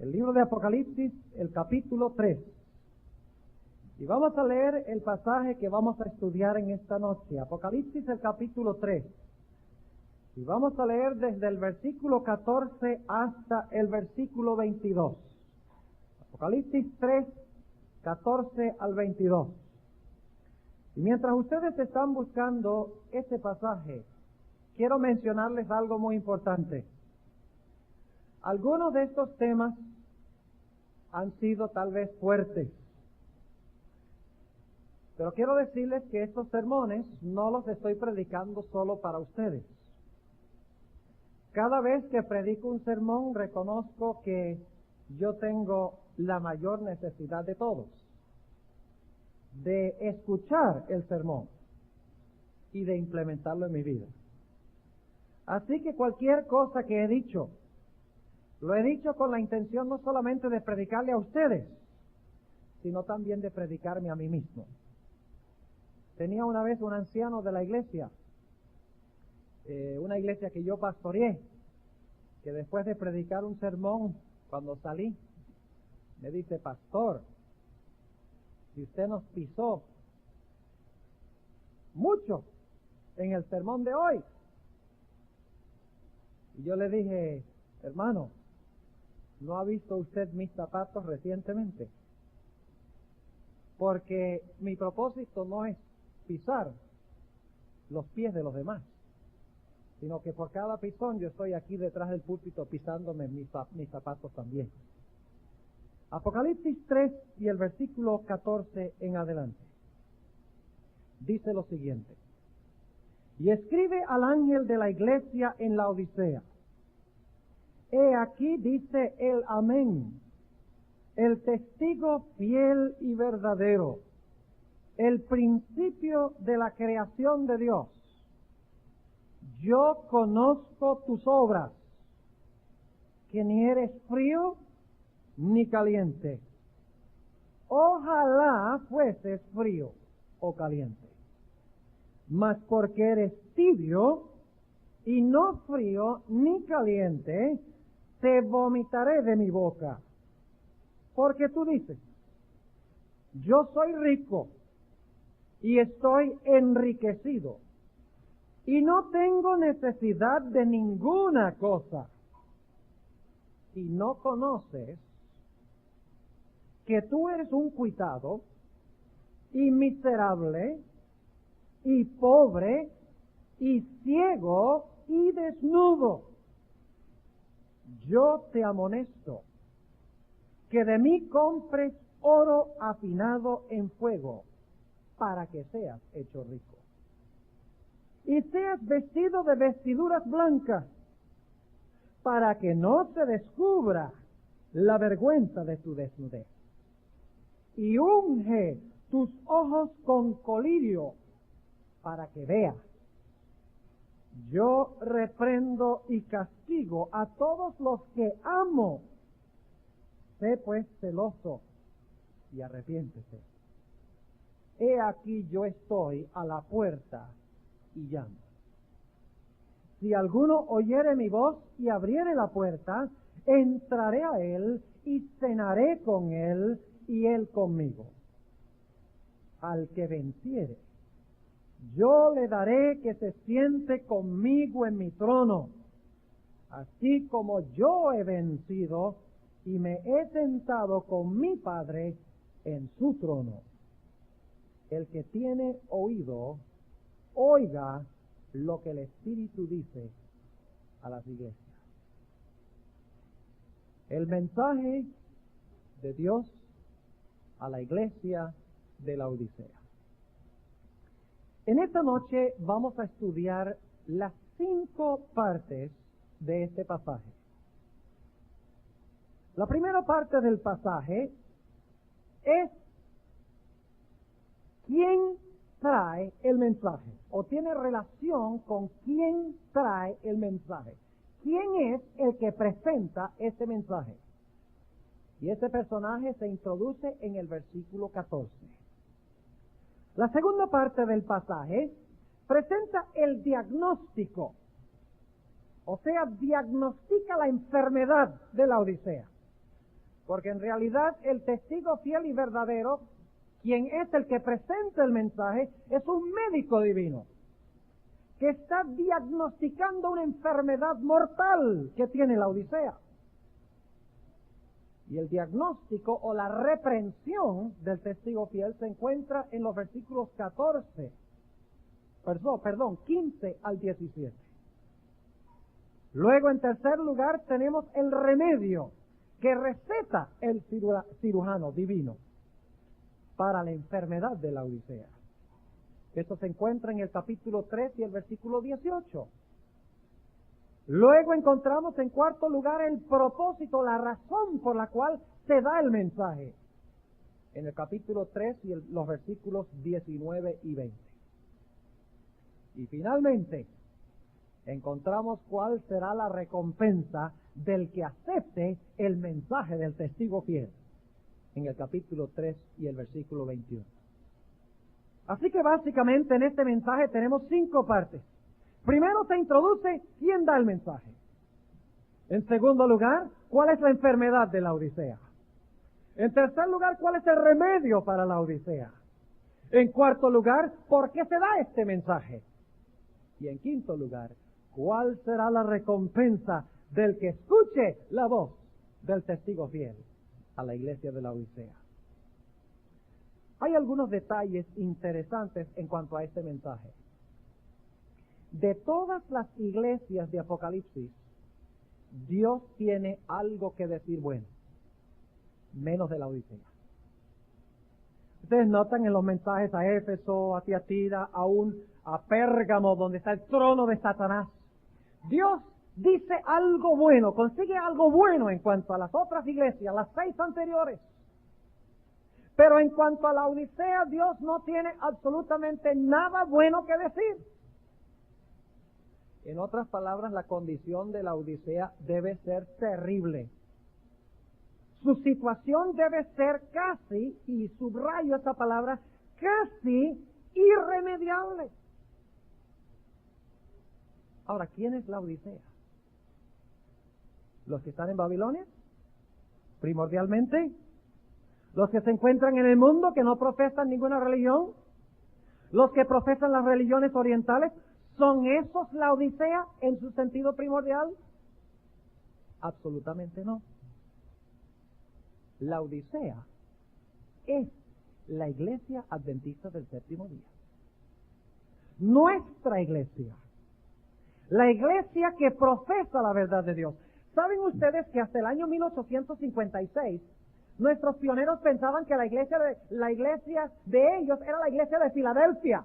el libro de Apocalipsis, el capítulo 3. Y vamos a leer el pasaje que vamos a estudiar en esta noche. Apocalipsis, el capítulo 3. Y vamos a leer desde el versículo 14 hasta el versículo 22. Apocalipsis 3, 14 al 22. Y mientras ustedes están buscando este pasaje, quiero mencionarles algo muy importante. Algunos de estos temas han sido tal vez fuertes, pero quiero decirles que estos sermones no los estoy predicando solo para ustedes. Cada vez que predico un sermón, reconozco que yo tengo la mayor necesidad de todos, de escuchar el sermón y de implementarlo en mi vida. Así que cualquier cosa que he dicho, lo he dicho con la intención no solamente de predicarle a ustedes, sino también de predicarme a mí mismo. Tenía una vez un anciano de la iglesia, una iglesia que yo pastoreé, que después de predicar un sermón, cuando salí, me dice: pastor, si usted nos pisó mucho en el sermón de hoy. Y yo le dije: hermano, ¿no ha visto usted mis zapatos recientemente? Porque mi propósito no es pisar los pies de los demás, sino que por cada pisón yo estoy aquí detrás del púlpito pisándome mis zapatos también. Apocalipsis 3 y el versículo 14 en adelante. Dice lo siguiente: y escribe al ángel de la iglesia en la Odisea. He aquí, dice el Amén, el testigo fiel y verdadero, el principio de la creación de Dios. Yo conozco tus obras, que ni eres frío ni caliente. Ojalá fueses frío o caliente. Mas porque eres tibio y no frío ni caliente, te vomitaré de mi boca. Porque tú dices: yo soy rico y estoy enriquecido y no tengo necesidad de ninguna cosa. Y no conoces que tú eres un cuitado y miserable y pobre y ciego y desnudo. Yo te amonesto que de mí compres oro afinado en fuego, para que seas hecho rico, y seas vestido de vestiduras blancas, para que no se descubra la vergüenza de tu desnudez. Y unge tus ojos con colirio, para que veas. Yo reprendo y castigo a todos los que amo. Sé pues celoso y arrepiéntete. He aquí yo estoy a la puerta y llamo. Si alguno oyere mi voz y abriere la puerta, entraré a él y cenaré con él y él conmigo. Al que venciere, yo le daré que se siente conmigo en mi trono, así como yo he vencido y me he sentado con mi Padre en su trono. El que tiene oído, oiga lo que el Espíritu dice a las iglesias. El mensaje de Dios a la iglesia de la Odisea. En esta noche vamos a estudiar las 5 partes de este pasaje. La primera parte del pasaje es quién trae el mensaje, o tiene relación con quién trae el mensaje. ¿Quién es el que presenta este mensaje? Y ese personaje se introduce en el versículo 14. La segunda parte del pasaje presenta el diagnóstico, o sea, diagnostica la enfermedad de la Odisea. Porque en realidad el testigo fiel y verdadero, quien es el que presenta el mensaje, es un médico divino que está diagnosticando una enfermedad mortal que tiene la Odisea. Y el diagnóstico o la reprensión del testigo fiel se encuentra en los versículos 15 al 17. Luego, en tercer lugar, tenemos el remedio que receta el cirujano divino para la enfermedad de la Odisea. Esto se encuentra en el capítulo 3 y el versículo 18. Luego encontramos en cuarto lugar el propósito, la razón por la cual se da el mensaje, en el capítulo 3 y los versículos 19 y 20. Y finalmente, encontramos cuál será la recompensa del que acepte el mensaje del testigo fiel, en el capítulo 3 y el versículo 21. Así que básicamente en este mensaje tenemos 5 partes. Primero se introduce quién da el mensaje. En segundo lugar, cuál es la enfermedad de la Odisea. En tercer lugar, cuál es el remedio para la Odisea. En cuarto lugar, ¿por qué se da este mensaje? Y en quinto lugar, ¿cuál será la recompensa del que escuche la voz del testigo fiel a la iglesia de la Odisea? Hay algunos detalles interesantes en cuanto a este mensaje. De todas las iglesias de Apocalipsis, Dios tiene algo que decir bueno, menos de la Odisea. Ustedes notan en los mensajes a Éfeso, a Tiatira, aún a Pérgamo, donde está el trono de Satanás. Dios dice algo bueno, consigue algo bueno en cuanto a las otras iglesias, las 6 anteriores. Pero en cuanto a la Odisea, Dios no tiene absolutamente nada bueno que decir. En otras palabras, la condición de la Odisea debe ser terrible. Su situación debe ser casi, y subrayo esta palabra, casi irremediable. Ahora, ¿quién es la Odisea? ¿Los que están en Babilonia? Primordialmente. ¿Los que se encuentran en el mundo que no profesan ninguna religión? ¿Los que profesan las religiones orientales? ¿Son esos la Odisea en su sentido primordial? Absolutamente no. La Odisea es la iglesia adventista del séptimo día. Nuestra iglesia. La iglesia que profesa la verdad de Dios. ¿Saben ustedes que hasta el año 1856 nuestros pioneros pensaban que la iglesia de ellos era la iglesia de Filadelfia,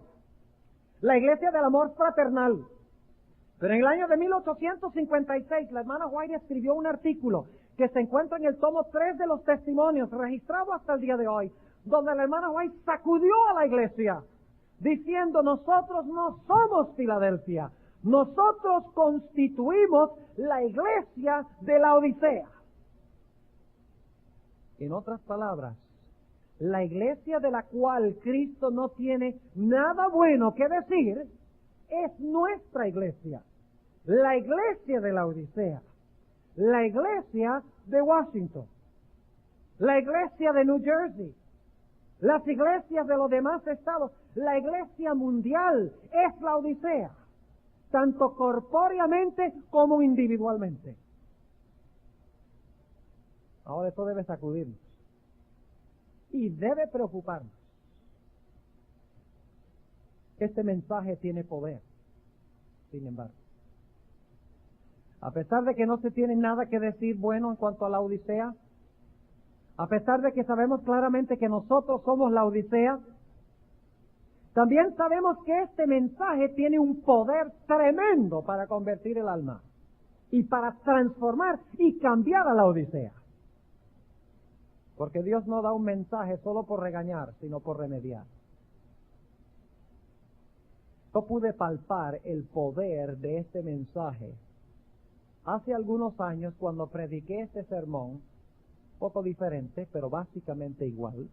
la iglesia del amor fraternal? Pero en el año de 1856 la hermana White escribió un artículo que se encuentra en el tomo 3 de los testimonios, registrado hasta el día de hoy, donde la hermana White sacudió a la iglesia, diciendo: nosotros no somos Filadelfia, nosotros constituimos la iglesia de la Odisea. En otras palabras, la iglesia de la cual Cristo no tiene nada bueno que decir es nuestra iglesia, la iglesia de la Odisea, la iglesia de Washington, la iglesia de New Jersey, las iglesias de los demás estados, la iglesia mundial es la Odisea, tanto corpóreamente como individualmente. Ahora esto debe sacudirnos y debe preocuparnos. Este mensaje tiene poder, sin embargo. A pesar de que no se tiene nada que decir bueno en cuanto a la Odisea, a pesar de que sabemos claramente que nosotros somos la Odisea, también sabemos que este mensaje tiene un poder tremendo para convertir el alma y para transformar y cambiar a la Odisea. Porque Dios no da un mensaje solo por regañar, sino por remediar. Yo pude palpar el poder de este mensaje hace algunos años cuando prediqué este sermón, poco diferente, pero básicamente igual,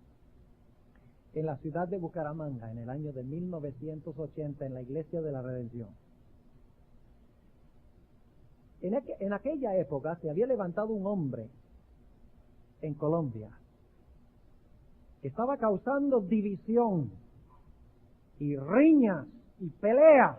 en la ciudad de Bucaramanga, en el año de 1980, en la Iglesia de la Redención. En aquella época se había levantado un hombre en Colombia estaba causando división y riñas y peleas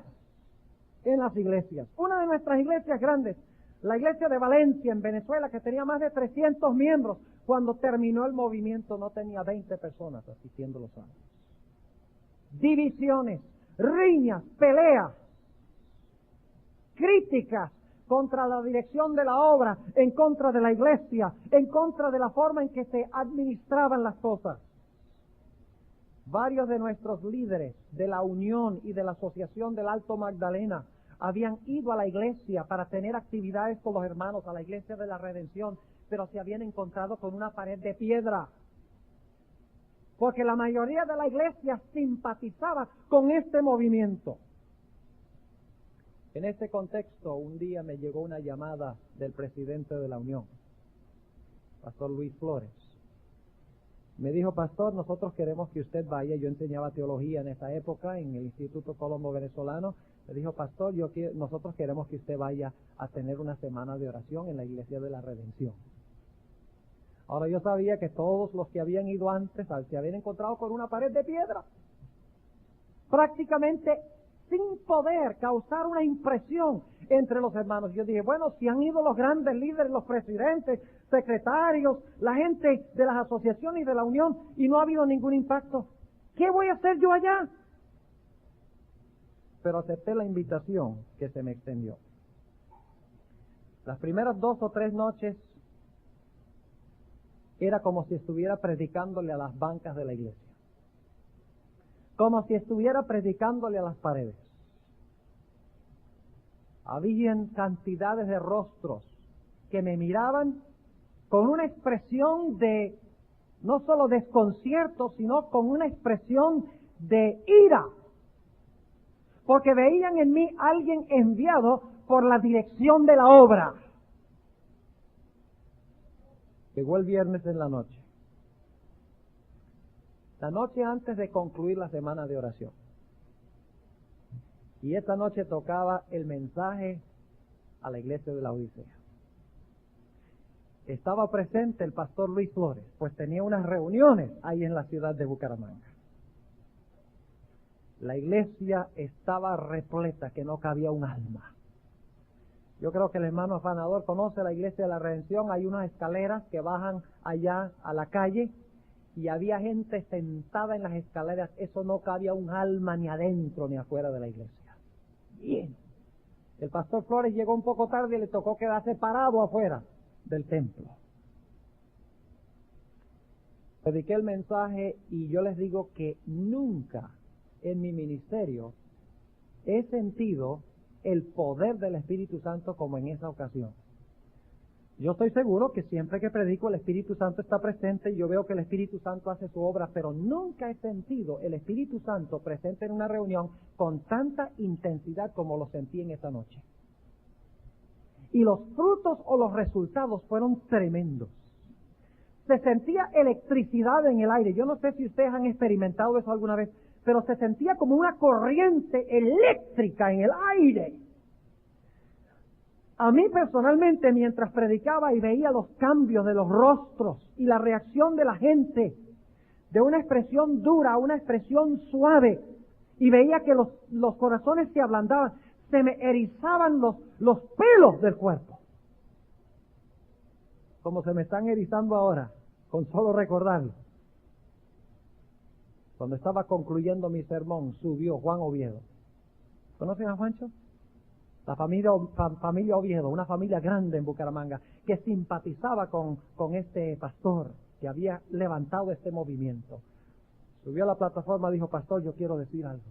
en las iglesias. Una de nuestras iglesias grandes, la iglesia de Valencia en Venezuela, que tenía más de 300 miembros, cuando terminó el movimiento no tenía 20 personas asistiendo los sábados. Divisiones, riñas, peleas, críticas contra la dirección de la obra, en contra de la iglesia, en contra de la forma en que se administraban las cosas. Varios de nuestros líderes de la Unión y de la Asociación del Alto Magdalena habían ido a la iglesia para tener actividades con los hermanos, a la iglesia de la Redención, pero se habían encontrado con una pared de piedra, porque la mayoría de la iglesia simpatizaba con este movimiento. En este contexto, un día me llegó una llamada del presidente de la Unión, Pastor Luis Flores. Me dijo: pastor, nosotros queremos que usted vaya. Yo enseñaba teología en esa época en el Instituto Colombo Venezolano. Me dijo: pastor, nosotros queremos que usted vaya a tener una semana de oración en la Iglesia de la Redención. Ahora, yo sabía que todos los que habían ido antes se habían encontrado con una pared de piedra, prácticamente sin poder causar una impresión entre los hermanos. Yo dije: bueno, si han ido los grandes líderes, los presidentes, secretarios, la gente de las asociaciones y de la Unión, y no ha habido ningún impacto, ¿qué voy a hacer yo allá? Pero acepté la invitación que se me extendió. Las primeras 2 o 3 noches era como si estuviera predicándole a las bancas de la iglesia, como si estuviera predicándole a las paredes. Habían cantidades de rostros que me miraban con una expresión de no solo desconcierto, sino con una expresión de ira, porque veían en mí alguien enviado por la dirección de la obra. Llegó el viernes en la noche antes de concluir la semana de oración. Y esta noche tocaba el mensaje a la iglesia de la Odisea. Estaba presente el pastor Luis Flores, pues tenía unas reuniones ahí en la ciudad de Bucaramanga. La iglesia estaba repleta, que no cabía un alma. Yo creo que el hermano afanador conoce la iglesia de la Redención. Hay unas escaleras que bajan allá a la calle, y había gente sentada en las escaleras. Eso no cabía un alma ni adentro ni afuera de la iglesia. Bien. El pastor Flores llegó un poco tarde y le tocó quedarse parado afuera del templo. Prediqué el mensaje y yo les digo que nunca en mi ministerio he sentido el poder del Espíritu Santo como en esa ocasión. Yo estoy seguro que siempre que predico el Espíritu Santo está presente y yo veo que el Espíritu Santo hace su obra, pero nunca he sentido el Espíritu Santo presente en una reunión con tanta intensidad como lo sentí en esa noche. Y los frutos o los resultados fueron tremendos. Se sentía electricidad en el aire. Yo no sé si ustedes han experimentado eso alguna vez, pero se sentía como una corriente eléctrica en el aire. A mí personalmente, mientras predicaba y veía los cambios de los rostros y la reacción de la gente, de una expresión dura a una expresión suave, y veía que los corazones se ablandaban, se me erizaban los pelos del cuerpo, como se me están erizando ahora, con solo recordarlo. Cuando estaba concluyendo mi sermón, subió Juan Oviedo. ¿Conocen a Juancho? La familia Oviedo, una familia grande en Bucaramanga, que simpatizaba con este pastor que había levantado este movimiento. Subió a la plataforma y dijo: pastor, yo quiero decir algo.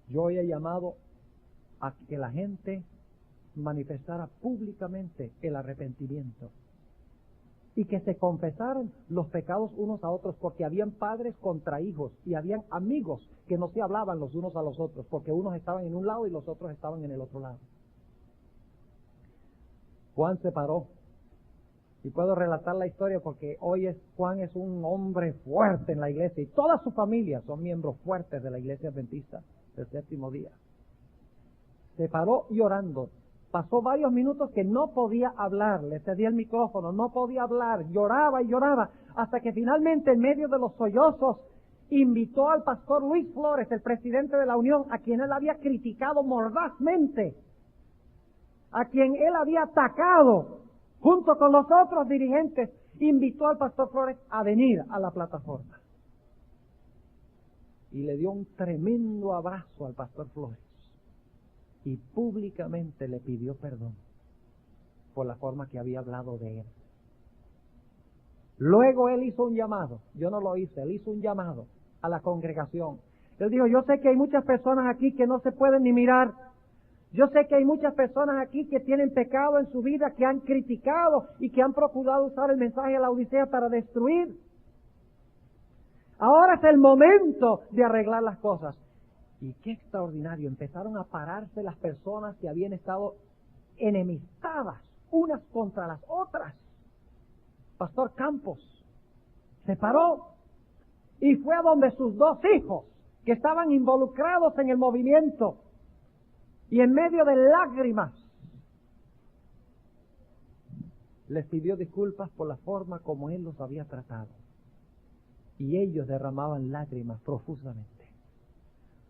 Yo hoy he llamado a que la gente manifestara públicamente el arrepentimiento y que se confesaran los pecados unos a otros, porque habían padres contra hijos y habían amigos que no se hablaban los unos a los otros, porque unos estaban en un lado y los otros estaban en el otro lado. Juan se paró, y puedo relatar la historia porque Juan es un hombre fuerte en la iglesia y toda su familia son miembros fuertes de la iglesia adventista del séptimo día. Se paró llorando Pasó varios minutos que no podía hablar, le cedí el micrófono, no podía hablar, lloraba y lloraba, hasta que finalmente en medio de los sollozos invitó al pastor Luis Flores, el presidente de la Unión, a quien él había criticado mordazmente, a quien él había atacado, junto con los otros dirigentes, invitó al pastor Flores a venir a la plataforma. Y le dio un tremendo abrazo al pastor Flores. Y públicamente le pidió perdón por la forma que había hablado de él. Luego él hizo un llamado, yo no lo hice, él hizo un llamado a la congregación. Él dijo, yo sé que hay muchas personas aquí que no se pueden ni mirar. Yo sé que hay muchas personas aquí que tienen pecado en su vida, que han criticado y que han procurado usar el mensaje de la Odisea para destruir. Ahora es el momento de arreglar las cosas. Y qué extraordinario, empezaron a pararse las personas que habían estado enemistadas unas contra las otras. Pastor Campos se paró y fue a donde sus dos hijos, que estaban involucrados en el movimiento, y en medio de lágrimas, les pidió disculpas por la forma como él los había tratado. Y ellos derramaban lágrimas profusamente.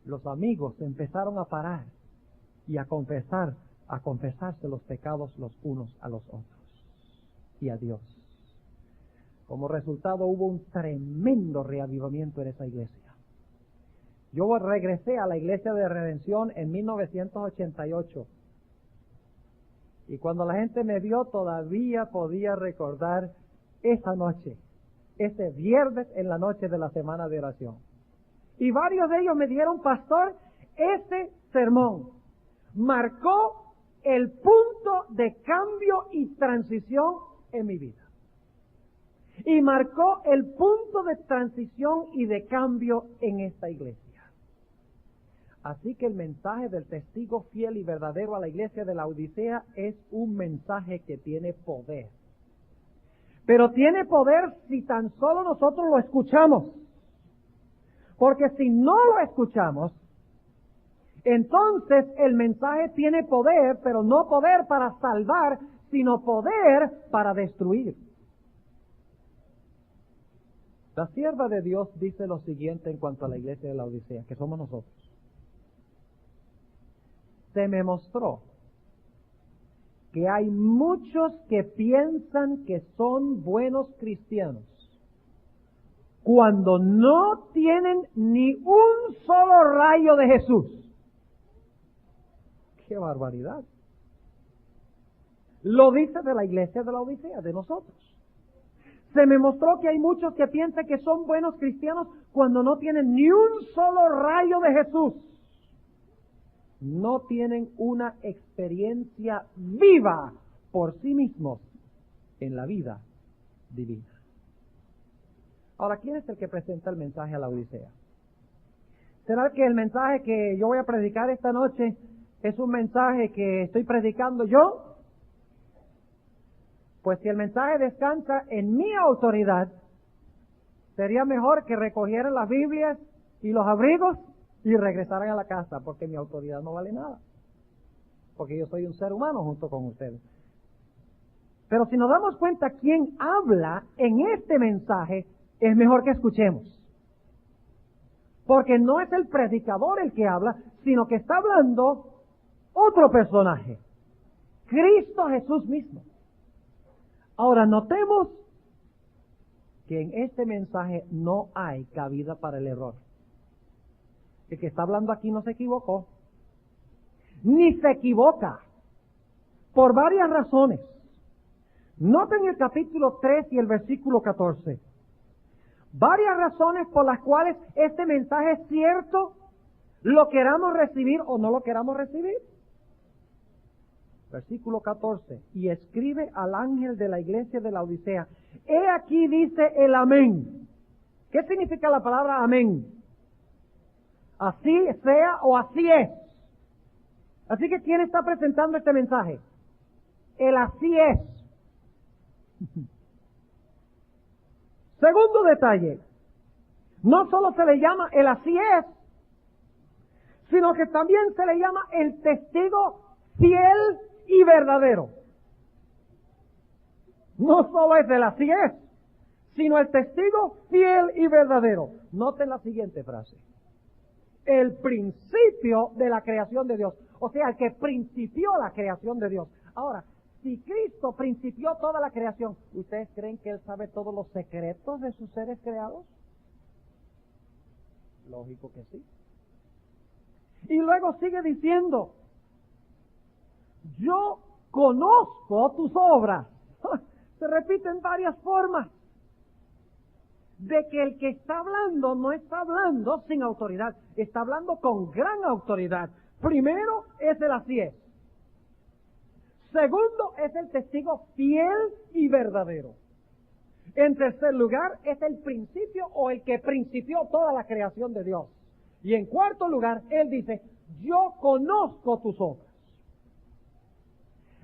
Los amigos empezaron a parar y a confesarse los pecados los unos a los otros y a Dios. Como resultado hubo un tremendo reavivamiento en esa iglesia. Yo regresé a la Iglesia de Redención en 1988 y cuando la gente me vio todavía podía recordar esa noche, ese viernes en la noche de la semana de oración. Y varios de ellos me dijeron, pastor, ese sermón marcó el punto de cambio y transición en mi vida. Y marcó el punto de transición y de cambio en esta iglesia. Así que el mensaje del testigo fiel y verdadero a la iglesia de la Odisea es un mensaje que tiene poder. Pero tiene poder si tan solo nosotros lo escuchamos. Porque si no lo escuchamos, entonces el mensaje tiene poder, pero no poder para salvar, sino poder para destruir. La sierva de Dios dice lo siguiente en cuanto a la iglesia de la Odisea, que somos nosotros. Se me mostró que hay muchos que piensan que son buenos cristianos cuando no tienen ni un solo rayo de Jesús. ¡Qué barbaridad! Lo dice de la iglesia de la Odisea, de nosotros. Se me mostró que hay muchos que piensan que son buenos cristianos cuando no tienen ni un solo rayo de Jesús. No tienen una experiencia viva por sí mismos en la vida divina. Ahora, ¿quién es el que presenta el mensaje a la Odisea? ¿Será que el mensaje que yo voy a predicar esta noche es un mensaje que estoy predicando yo? Pues si el mensaje descansa en mi autoridad, sería mejor que recogieran las Biblias y los abrigos y regresaran a la casa, porque mi autoridad no vale nada. Porque yo soy un ser humano junto con ustedes. Pero si nos damos cuenta quién habla en este mensaje, es mejor que escuchemos. Porque no es el predicador el que habla, sino que está hablando otro personaje. Cristo Jesús mismo. Ahora, notemos que en este mensaje no hay cabida para el error. El que está hablando aquí no se equivocó, ni se equivoca, por varias razones. Noten el capítulo 3 y el versículo 14. Varias razones por las cuales este mensaje es cierto, lo queramos recibir o no lo queramos recibir. Versículo 14, y escribe al ángel de la iglesia de la Odisea. He aquí dice el amén. ¿Qué significa la palabra amén? Así sea o así es. Así que ¿quién está presentando este mensaje? El así es. Segundo detalle, no solo se le llama el así es, sino que también se le llama el testigo fiel y verdadero. No solo es el así es, sino el testigo fiel y verdadero. Noten la siguiente frase. El principio de la creación de Dios. O sea, el que principió la creación de Dios. Ahora, si Cristo principió toda la creación, ¿ustedes creen que Él sabe todos los secretos de sus seres creados? Lógico que sí. Y luego sigue diciendo, yo conozco tus obras. Se repite en varias formas. De que el que está hablando no está hablando sin autoridad, está hablando con gran autoridad. Primero es el así es. Segundo es el testigo fiel y verdadero. En tercer lugar es el principio o el que principió toda la creación de Dios. Y en cuarto lugar, él dice, yo conozco tus obras.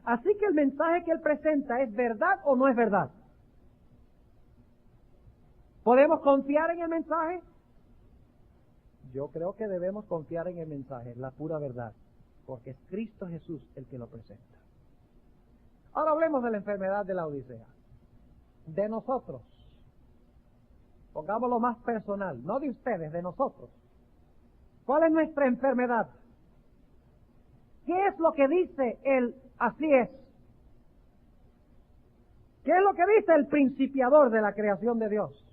Así que el mensaje que él presenta, ¿es verdad o no es verdad? ¿Podemos confiar en el mensaje? Yo creo que debemos confiar en el mensaje, la pura verdad, porque es Cristo Jesús el que lo presenta. Ahora hablemos de la enfermedad de la Odisea. De nosotros. Pongámoslo más personal, no de ustedes, de nosotros. ¿Cuál es nuestra enfermedad? ¿Qué es lo que dice el así es? ¿Qué es lo que dice el principiador de la creación de Dios?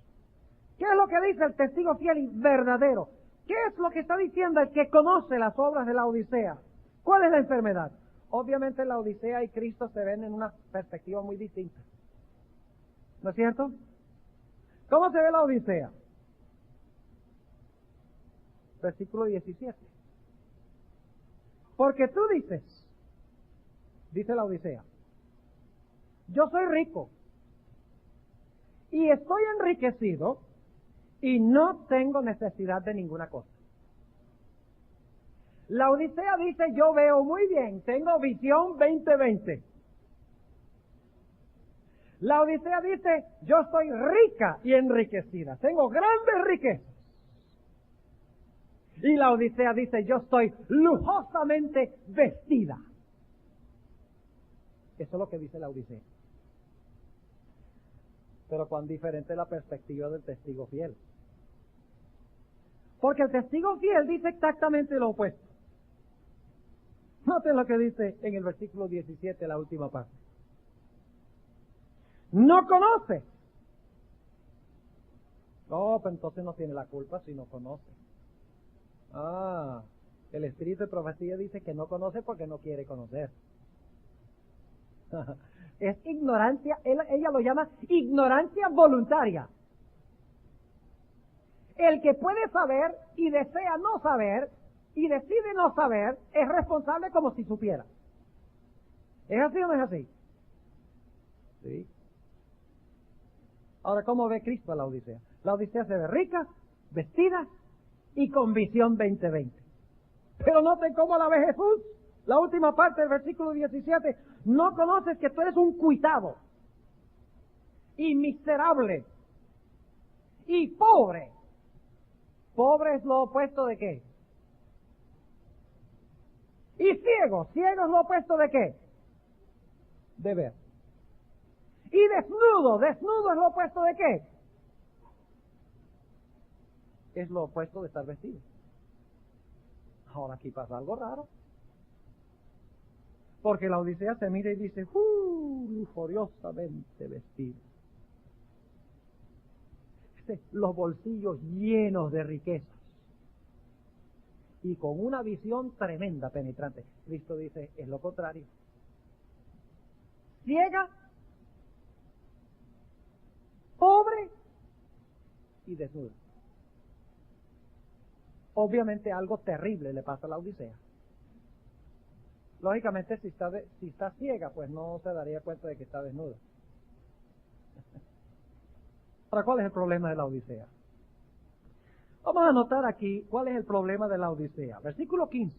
¿Qué es lo que dice el testigo fiel y verdadero? ¿Qué es lo que está diciendo el que conoce las obras de la Odisea? ¿Cuál es la enfermedad? Obviamente la Odisea y Cristo se ven en una perspectiva muy distinta. ¿No es cierto? ¿Cómo se ve la Odisea? Versículo 17. Porque tú dices, dice la Odisea, yo soy rico y estoy enriquecido y no tengo necesidad de ninguna cosa. La Odisea dice, yo veo muy bien, tengo visión 2020. La Odisea dice, yo estoy rica y enriquecida, tengo grandes riquezas. Y la Odisea dice, yo estoy lujosamente vestida. Eso es lo que dice la Odisea. Pero cuán diferente es la perspectiva del testigo fiel. Porque el testigo fiel dice exactamente lo opuesto. Noten lo que dice en el versículo 17, la última parte. No conoces. No, pues entonces no tiene la culpa si no conoce. El espíritu de profecía dice que no conoce porque no quiere conocer. Es ignorancia, ella lo llama ignorancia voluntaria. El que puede saber y desea no saber y decide no saber es responsable como si supiera. ¿Es así o no es así? Sí. Ahora, ¿cómo ve Cristo a la Odisea? La Odisea se ve rica, vestida y con visión 2020. Pero noten cómo la ve Jesús. La última parte del versículo 17. No conoces que tú eres un cuitado y miserable y pobre. ¿Pobre es lo opuesto de qué? Y ciego. ¿Ciego es lo opuesto de qué? De ver. Y desnudo. ¿Desnudo es lo opuesto de qué? Es lo opuesto de estar vestido. Ahora aquí pasa algo raro. Porque la Odisea se mira y dice, lujuriosamente vestido. Los bolsillos llenos de riquezas. Y con una visión tremenda, penetrante. Cristo dice, es lo contrario. Ciega, pobre y desnuda. Obviamente algo terrible le pasa a la Odisea. Lógicamente, si está ciega, pues no se daría cuenta de que está desnuda. Ahora, ¿cuál es el problema de la Odisea? Vamos a anotar aquí cuál es el problema de la Odisea. Versículo 15.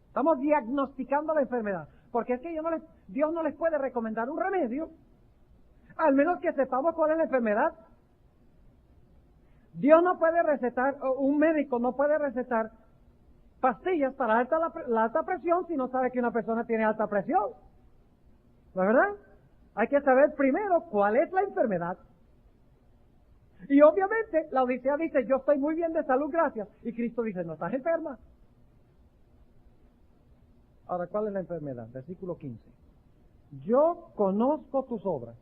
Estamos diagnosticando la enfermedad. Porque es que Dios no les puede recomendar un remedio, al menos que sepamos cuál es la enfermedad. Dios no puede recetar, un médico no puede recetar pastillas para la alta presión si no sabe que una persona tiene alta presión. ¿No es verdad? Hay que saber primero cuál es la enfermedad. Y obviamente la Odisea dice, yo estoy muy bien de salud, gracias. Y Cristo dice, no estás enferma. Ahora, ¿cuál es la enfermedad? Versículo 15. Yo conozco tus obras,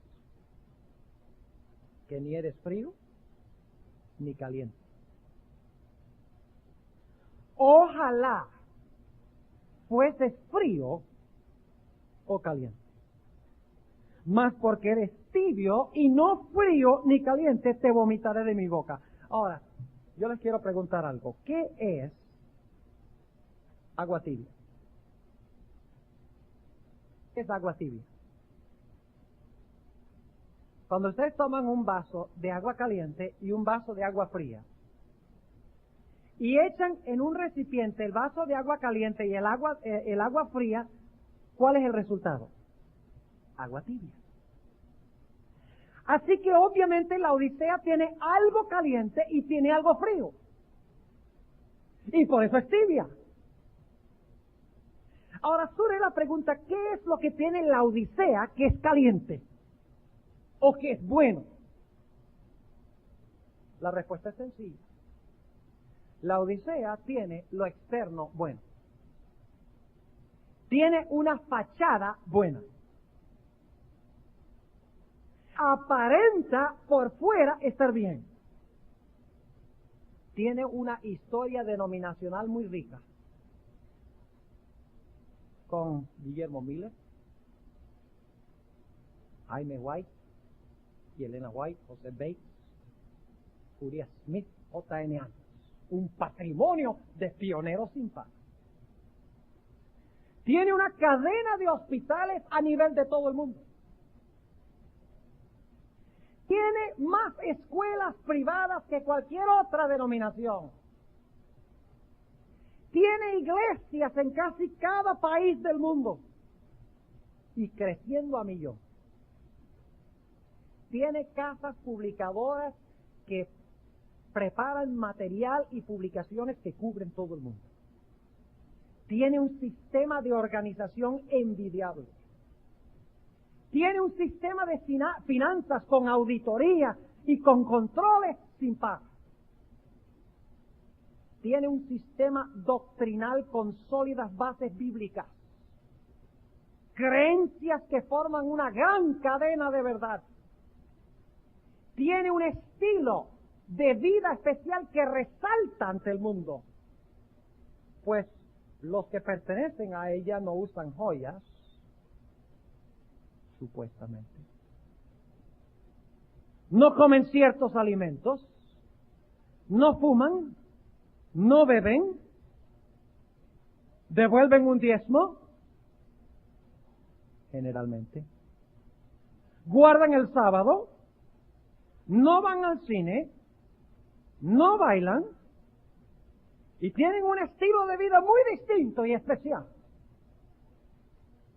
que ni eres frío ni caliente. Ojalá fueses frío o caliente. Mas porque eres tibio y no frío ni caliente, te vomitaré de mi boca. Ahora, yo les quiero preguntar algo. ¿Qué es agua tibia? ¿Qué es agua tibia? Cuando ustedes toman un vaso de agua caliente y un vaso de agua fría, y echan en un recipiente el vaso de agua caliente y el agua fría, ¿cuál es el resultado? Agua tibia. Así que obviamente la Odisea tiene algo caliente y tiene algo frío. Y por eso es tibia. Ahora surge la pregunta, ¿qué es lo que tiene la Odisea que es caliente? ¿O que es bueno? La respuesta es sencilla. La Odisea tiene lo externo bueno. Tiene una fachada buena. Aparenta por fuera estar bien. Tiene una historia denominacional muy rica. Con Guillermo Miller, Jaime White, y Elena White, José Bates, Uriah Smith, J.N. Anderson. Un patrimonio de pioneros sin par. Tiene una cadena de hospitales a nivel de todo el mundo. Tiene más escuelas privadas que cualquier otra denominación. Tiene iglesias en casi cada país del mundo. Y creciendo a millón. Tiene casas publicadoras que preparan material y publicaciones que cubren todo el mundo. Tiene un sistema de organización envidiable. Tiene un sistema de finanzas con auditoría y con controles sin par. Tiene un sistema doctrinal con sólidas bases bíblicas. Creencias que forman una gran cadena de verdad. Tiene un estilo de vida especial que resalta ante el mundo. Pues los que pertenecen a ella no usan joyas, supuestamente. No comen ciertos alimentos, no fuman, no beben, devuelven un diezmo, generalmente. Guardan el sábado, no van al cine, no bailan y tienen un estilo de vida muy distinto y especial.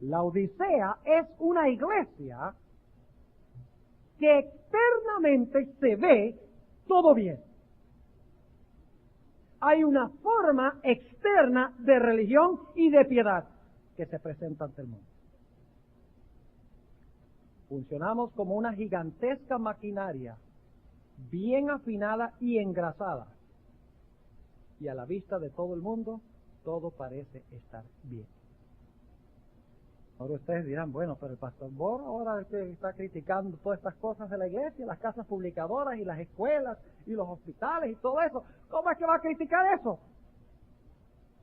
La Odisea es una iglesia que externamente se ve todo bien. Hay una forma externa de religión y de piedad que se presenta ante el mundo. Funcionamos como una gigantesca maquinaria bien afinada y engrasada. Y a la vista de todo el mundo, todo parece estar bien. Ahora ustedes dirán, bueno, pero el pastor Bor ahora está criticando todas estas cosas de la iglesia, las casas publicadoras y las escuelas y los hospitales y todo eso. ¿Cómo es que va a criticar eso?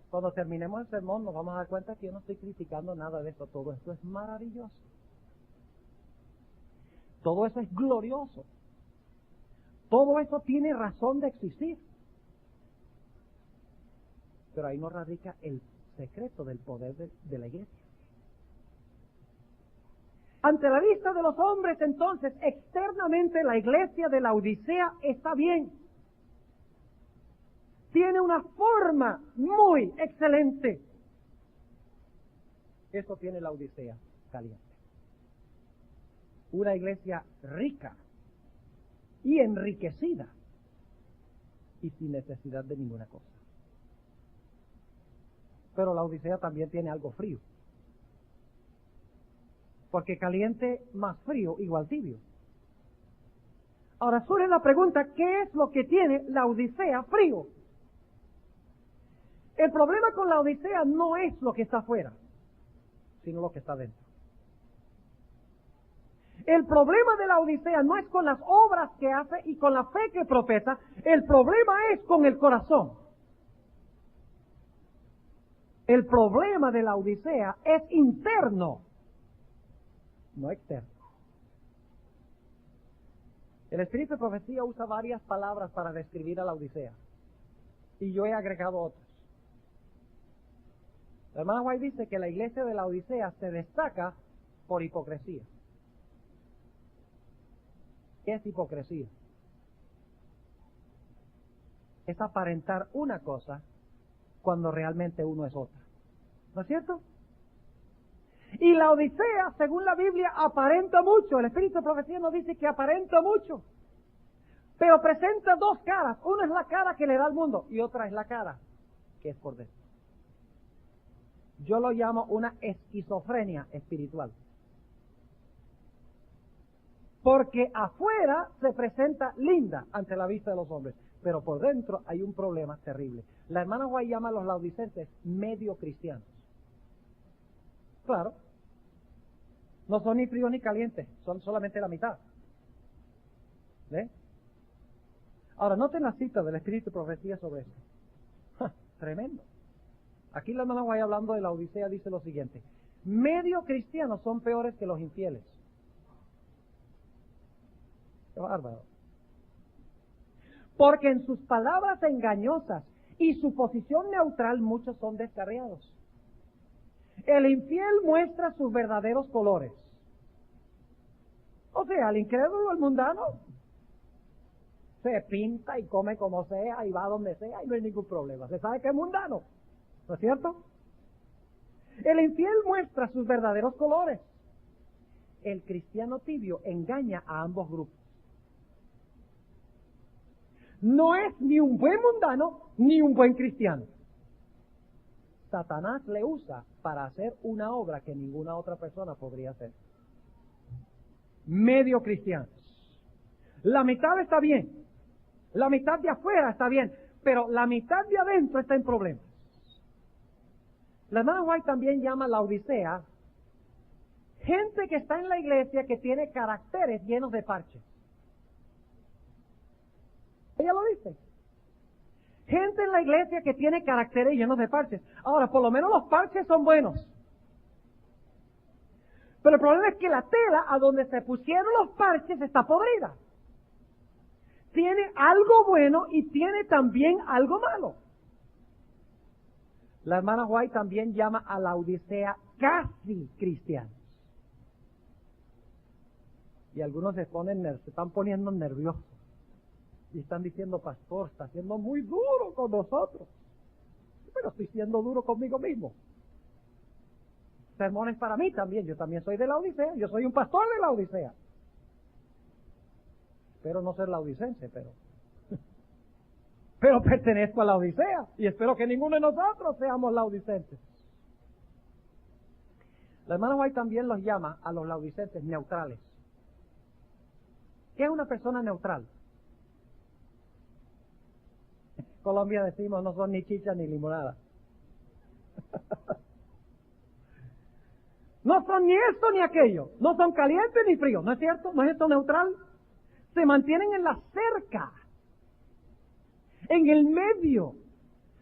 Cuando terminemos el sermón nos vamos a dar cuenta que yo no estoy criticando nada de eso. Todo esto es maravilloso. Todo eso es glorioso. Todo eso tiene razón de existir. Pero ahí no radica el secreto del poder de la iglesia. Ante la vista de los hombres, entonces, externamente la iglesia de la Odisea está bien. Tiene una forma muy excelente. Eso tiene la Odisea caliente. Una iglesia rica y enriquecida y sin necesidad de ninguna cosa. Pero la Odisea también tiene algo frío. Porque caliente más frío igual tibio. Ahora surge la pregunta, ¿qué es lo que tiene la Odisea frío? El problema con la Odisea no es lo que está afuera, sino lo que está dentro. El problema de la Odisea no es con las obras que hace y con la fe que profesa, el problema es con el corazón. El problema de la Odisea es interno, no externo. El Espíritu de Profecía usa varias palabras para describir a la Odisea, y yo he agregado otras. La hermana White dice que la iglesia de la Odisea se destaca por hipocresía. ¿Qué es hipocresía? Es aparentar una cosa cuando realmente uno es otra. ¿No es cierto? Y la Odisea, según la Biblia, aparenta mucho. El Espíritu de Profecía nos dice que aparenta mucho. Pero presenta dos caras. Una es la cara que le da al mundo y otra es la cara que es por dentro. Yo lo llamo una esquizofrenia espiritual. Porque afuera se presenta linda ante la vista de los hombres, pero por dentro hay un problema terrible. La hermana White llama a los laodicenses medio cristianos. Claro, no son ni fríos ni calientes, son solamente la mitad. ¿Ve? Ahora, noten la cita del Espíritu de Profecía sobre esto. Tremendo. Aquí la hermana White, hablando de la Odisea, dice lo siguiente: medio cristianos son peores que los infieles. Qué bárbaro. Porque en sus palabras engañosas y su posición neutral muchos son descarriados. El infiel muestra sus verdaderos colores. O sea, el incrédulo, el mundano, se pinta y come como sea y va donde sea y no hay ningún problema. Se sabe que es mundano, ¿no es cierto? El infiel muestra sus verdaderos colores. El cristiano tibio engaña a ambos grupos. No es ni un buen mundano ni un buen cristiano. Satanás le usa para hacer una obra que ninguna otra persona podría hacer. Medio cristianos. La mitad está bien. La mitad de afuera está bien. Pero la mitad de adentro está en problemas. La hermana White también llama la Odisea gente que está en la iglesia que tiene caracteres llenos de parches. Ella lo dice. Gente en la iglesia que tiene caracteres llenos de parches. Ahora, por lo menos los parches son buenos. Pero el problema es que la tela a donde se pusieron los parches está podrida. Tiene algo bueno y tiene también algo malo. La hermana White también llama a la Odisea casi cristianos. Y algunos se están poniendo nerviosos. Y están diciendo: pastor, está siendo muy duro con nosotros. Pero estoy siendo duro conmigo mismo. Sermones para mí también. Yo también soy de la Odisea. Yo soy un pastor de la Odisea. Espero no ser laodicense, pero pertenezco a la Odisea. Y espero que ninguno de nosotros seamos laodicenses. La hermana White también los llama a los laodicenses neutrales. ¿Qué es una persona neutral? En Colombia decimos: no son ni chicha ni limonada. No son ni esto ni aquello. No son calientes ni fríos. ¿No es cierto? ¿No es esto neutral? Se mantienen en la cerca. En el medio.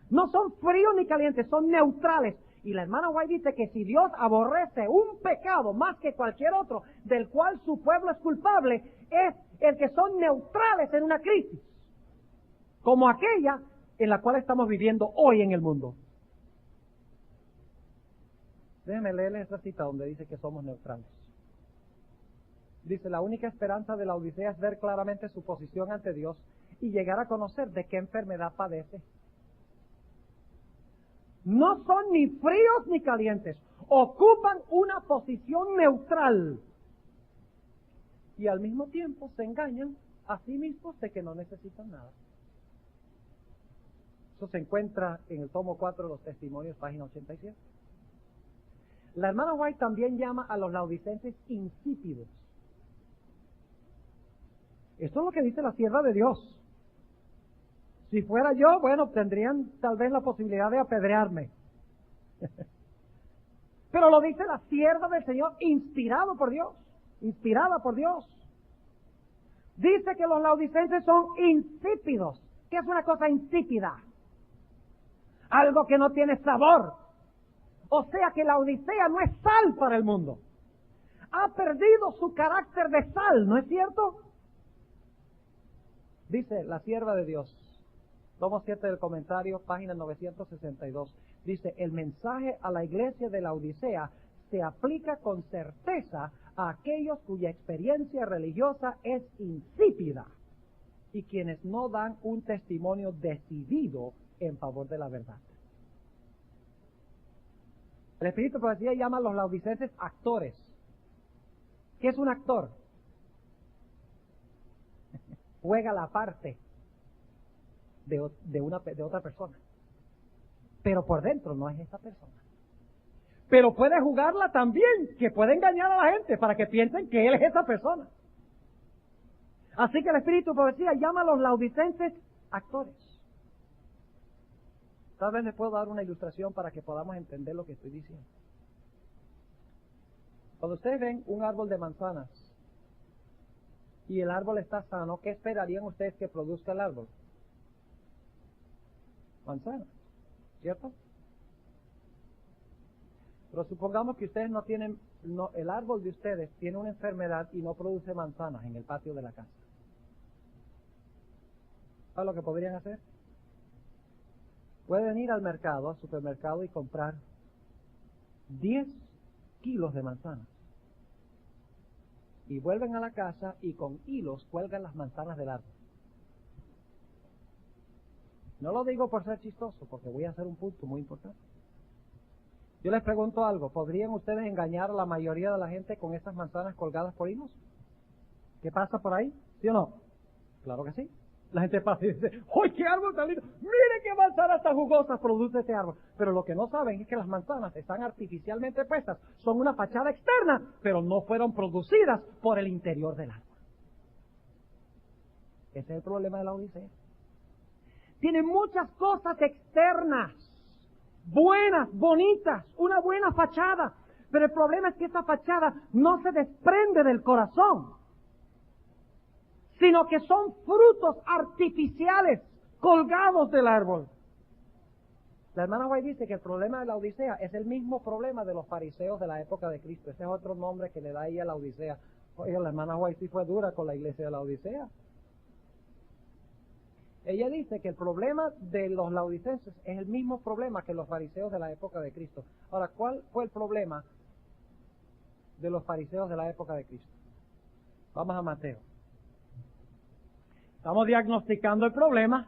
No son fríos ni calientes. Son neutrales. Y la hermana White dice que si Dios aborrece un pecado más que cualquier otro del cual su pueblo es culpable, es el que son neutrales en una crisis como aquella en la cual estamos viviendo hoy en el mundo. Déjenme leerles esta cita donde dice que somos neutrales. Dice: la única esperanza de la Odisea es ver claramente su posición ante Dios y llegar a conocer de qué enfermedad padece. No son ni fríos ni calientes, ocupan una posición neutral y al mismo tiempo se engañan a sí mismos de que no necesitan nada. Eso se encuentra en el tomo 4 de los Testimonios, página 87. La hermana White también llama a los laodicenses insípidos. Esto es lo que dice la sierva de Dios. Si fuera yo, bueno, tendrían tal vez la posibilidad de apedrearme. Pero lo dice la sierva del Señor, inspirada por Dios. Dice que los laodicenses son insípidos. ¿Qué es una cosa insípida? Algo que no tiene sabor. O sea que la Odisea no es sal para el mundo. Ha perdido su carácter de sal, ¿no es cierto? Dice la sierva de Dios, tomo 7 del comentario, página 962. Dice, el mensaje a la iglesia de la Odisea se aplica con certeza a aquellos cuya experiencia religiosa es insípida y quienes no dan un testimonio decidido en favor de la verdad. El Espíritu de Profecía llama a los laodicenses actores. ¿Qué es un actor? Juega la parte de otra persona. Pero por dentro no es esa persona. Pero puede jugarla también, que puede engañar a la gente para que piensen que él es esa persona. Así que el Espíritu de Profecía llama a los laodicenses actores. Tal vez les puedo dar una ilustración para que podamos entender lo que estoy diciendo. Cuando ustedes ven un árbol de manzanas y el árbol está sano, ¿qué esperarían ustedes que produzca el árbol? Manzanas, ¿cierto? Pero supongamos que ustedes el árbol de ustedes tiene una enfermedad y no produce manzanas en el patio de la casa. ¿Sabes lo que podrían hacer? Pueden ir al supermercado y comprar 10 kilos de manzanas. Y vuelven a la casa y con hilos cuelgan las manzanas del árbol. No lo digo por ser chistoso, porque voy a hacer un punto muy importante. Yo les pregunto algo, ¿podrían ustedes engañar a la mayoría de la gente con esas manzanas colgadas por hilos? ¿Qué pasa por ahí? ¿Sí o no? Claro que sí. La gente pasa y dice, ¡ay, qué árbol tan lindo! ¡Mire qué manzanas tan jugosas produce este árbol! Pero lo que no saben es que las manzanas están artificialmente puestas, son una fachada externa, pero no fueron producidas por el interior del árbol. Ese es el problema de la Odisea. Tiene muchas cosas externas, buenas, bonitas, una buena fachada, pero el problema es que esa fachada no se desprende del corazón, sino que son frutos artificiales colgados del árbol. La hermana White dice que el problema de la Odisea es el mismo problema de los fariseos de la época de Cristo. Ese es otro nombre que le da ella a la Odisea. Oye, la hermana White sí fue dura con la iglesia de la Odisea. Ella dice que el problema de los laodicenses es el mismo problema que los fariseos de la época de Cristo. Ahora, ¿cuál fue el problema de los fariseos de la época de Cristo? Vamos a Mateo. Estamos diagnosticando el problema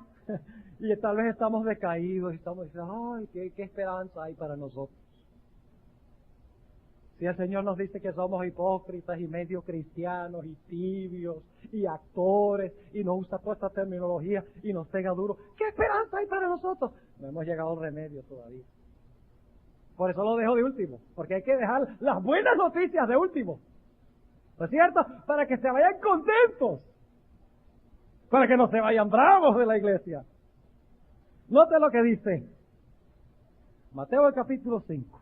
y tal vez estamos decaídos y estamos diciendo, ay, qué esperanza hay para nosotros. Si el Señor nos dice que somos hipócritas y medio cristianos y tibios y actores y nos usa toda esta terminología y nos pega duro, ¿qué esperanza hay para nosotros? No hemos llegado al remedio todavía. Por eso lo dejo de último, porque hay que dejar las buenas noticias de último. ¿No es cierto? Para que se vayan contentos. Para que no se vayan bravos de la iglesia. Note lo que dice Mateo el capítulo 5